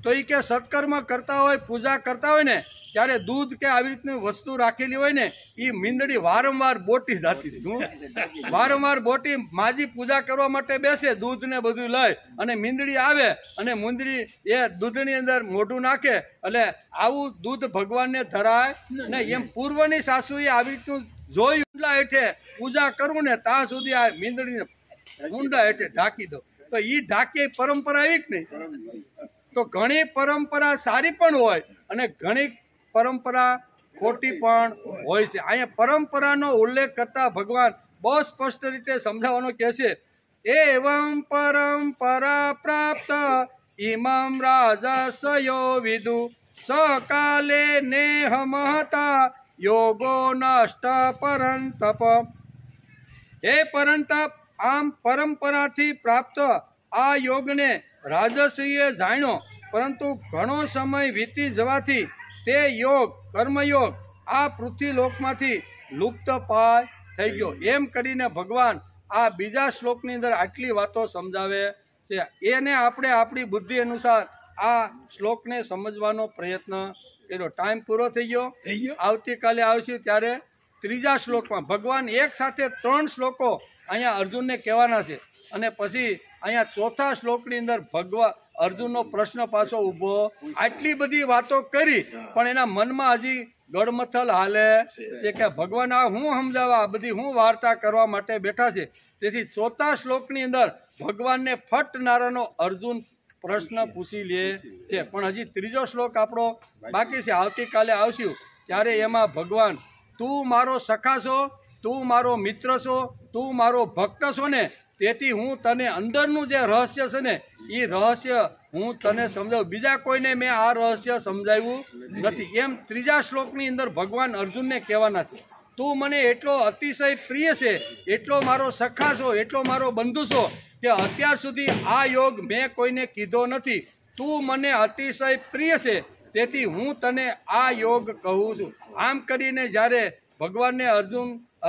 તો એ કે સત્કર્મ કરતા હોય, પૂજા કરતા હોય ને ત્યારે દૂધ કે આવી રીતની વસ્તુ રાખેલી હોય ને એ મીંદડી વારંવાર બોટી જતી હતી. વારંવાર બોટી માજી પૂજા કરવા માટે બેસે, દૂધ ને બધું લઈ અને મીંદડી આવે અને મીંદડી એ દૂધની અંદર મોઢું નાખે એટલે આવું દૂધ ભગવાનને ધરાય ને. એમ પૂર્વની સાસુએ આવી રીતનું જોઈ ઊંડા હેઠે પૂજા કરવું ને ત્યાં સુધી આ મીંદડીને ઊંડા હેઠે ઢાંકી દો. તો એ ઢાંકી પરંપરા આવી જ નહીં. તો ઘણી પરંપરા સારી પણ હોય અને ઘણી પરંપરા ખોટી પણ હોય છે. અહીંયા પરંપરાનો ઉલ્લેખ કરતા ભગવાન બહુ સ્પષ્ટ રીતે સમજાવવાનો કહે છે. એવમ પરંપરા પ્રાપ્ત ઇમમ રાજસયો વિદુ સકાલે નેહ મહતા યોગો નષ્ટ પરંતપ. હે પરંતપ, આમ પરંપરાથી પ્રાપ્ત આ યોગને રાજસીએ જાણ્યો, પરંતુ ઘણો સમય વીતી જવાથી તે યોગ કર્મયોગ આ પૃથ્વીલોકમાંથી લુપ્ત પાય થઈ ગયો. એમ કરીને ભગવાન આ બીજા શ્લોકની અંદર આટલી વાતો સમજાવે છે. એને આપણે આપણી બુદ્ધિ અનુસાર આ શ્લોકને સમજવાનો પ્રયત્ન કર્યો. ટાઈમ પૂરો થઈ ગયો. આવતીકાલે આવશું ત્યારે ત્રીજા શ્લોકમાં ભગવાન એક સાથે 3 શ્લોકો અહીંયા અર્જુનને કહેવાના છે અને પછી અહીંયા ચોથા શ્લોકની અંદર ભગવાન અર્જુનનો પ્રશ્ન પાછો ઊભો. આટલી બધી વાતો કરી પણ એના મનમાં હજી ગડમથલ હાલે છે કે ભગવાન આ હું સમજાવવા, આ બધી હું વાર્તા કરવા માટે બેઠા છે. તેથી ચોથા શ્લોકની અંદર ભગવાનને ફટનારાનો અર્જુન પ્રશ્ન પૂછી લે છે. પણ હજી ત્રીજો શ્લોક આપણો બાકી છે. આવતીકાલે આવશું ત્યારે એમાં ભગવાન તું મારો સખા છો, તું મારો મિત્ર છો, તું મારો ભક્ત છો ને, તેથી હું તને અંદરનું જે રહસ્ય છે ને એ રહસ્ય હું તને સમજાવું. બીજા કોઈને મેં આ રહસ્ય સમજાવ્યું નથી. એમ ત્રીજા શ્લોકની અંદર ભગવાન અર્જુનને કહેવાના છે. તું મને એટલો અતિશય પ્રિય છે, એટલો મારો સખા છો, એટલો મારો બંધુ છો કે અત્યાર સુધી આ યોગ મેં કોઈને કીધો નથી. તું મને અતિશય પ્રિય છે તેથી હું તને આ યોગ કહું છું. આમ કરીને જ્યારે ભગવાનને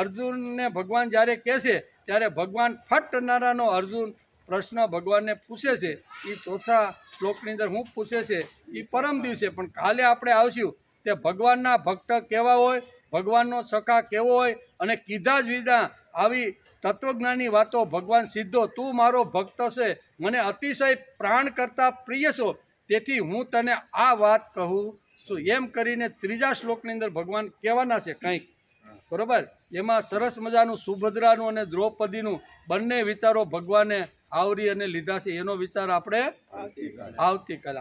અર્જુનને ભગવાન જ્યારે કહેશે ત્યારે ભગવાન ફટનારાનો અર્જુન પ્રશ્ન ભગવાનને પૂછે છે. એ ચોથા શ્લોકની અંદર હું પૂછે છે એ પરમ દિવસે. પણ કાલે આપણે આવશું તે ભગવાનના ભક્ત કેવા હોય, ભગવાનનો સખા કેવો હોય અને કીધા જ વિના આવી તત્વજ્ઞાનની વાતો ભગવાન સીધો તું મારો ભક્ત છે, મને અતિશય પ્રાણ કરતાં પ્રિય છો, તેથી હું તને આ વાત કહું છું. એમ કરીને ત્રીજા શ્લોકની અંદર ભગવાન કહેવાના છે કંઈક, બરોબર. એમાં સરસ મજાનું સુભદ્રાનું અને દ્રૌપદીનું બંને વિચારો ભગવાને આવરી અને લીધા છે. એનો વિચાર આપણે આવતીકાલે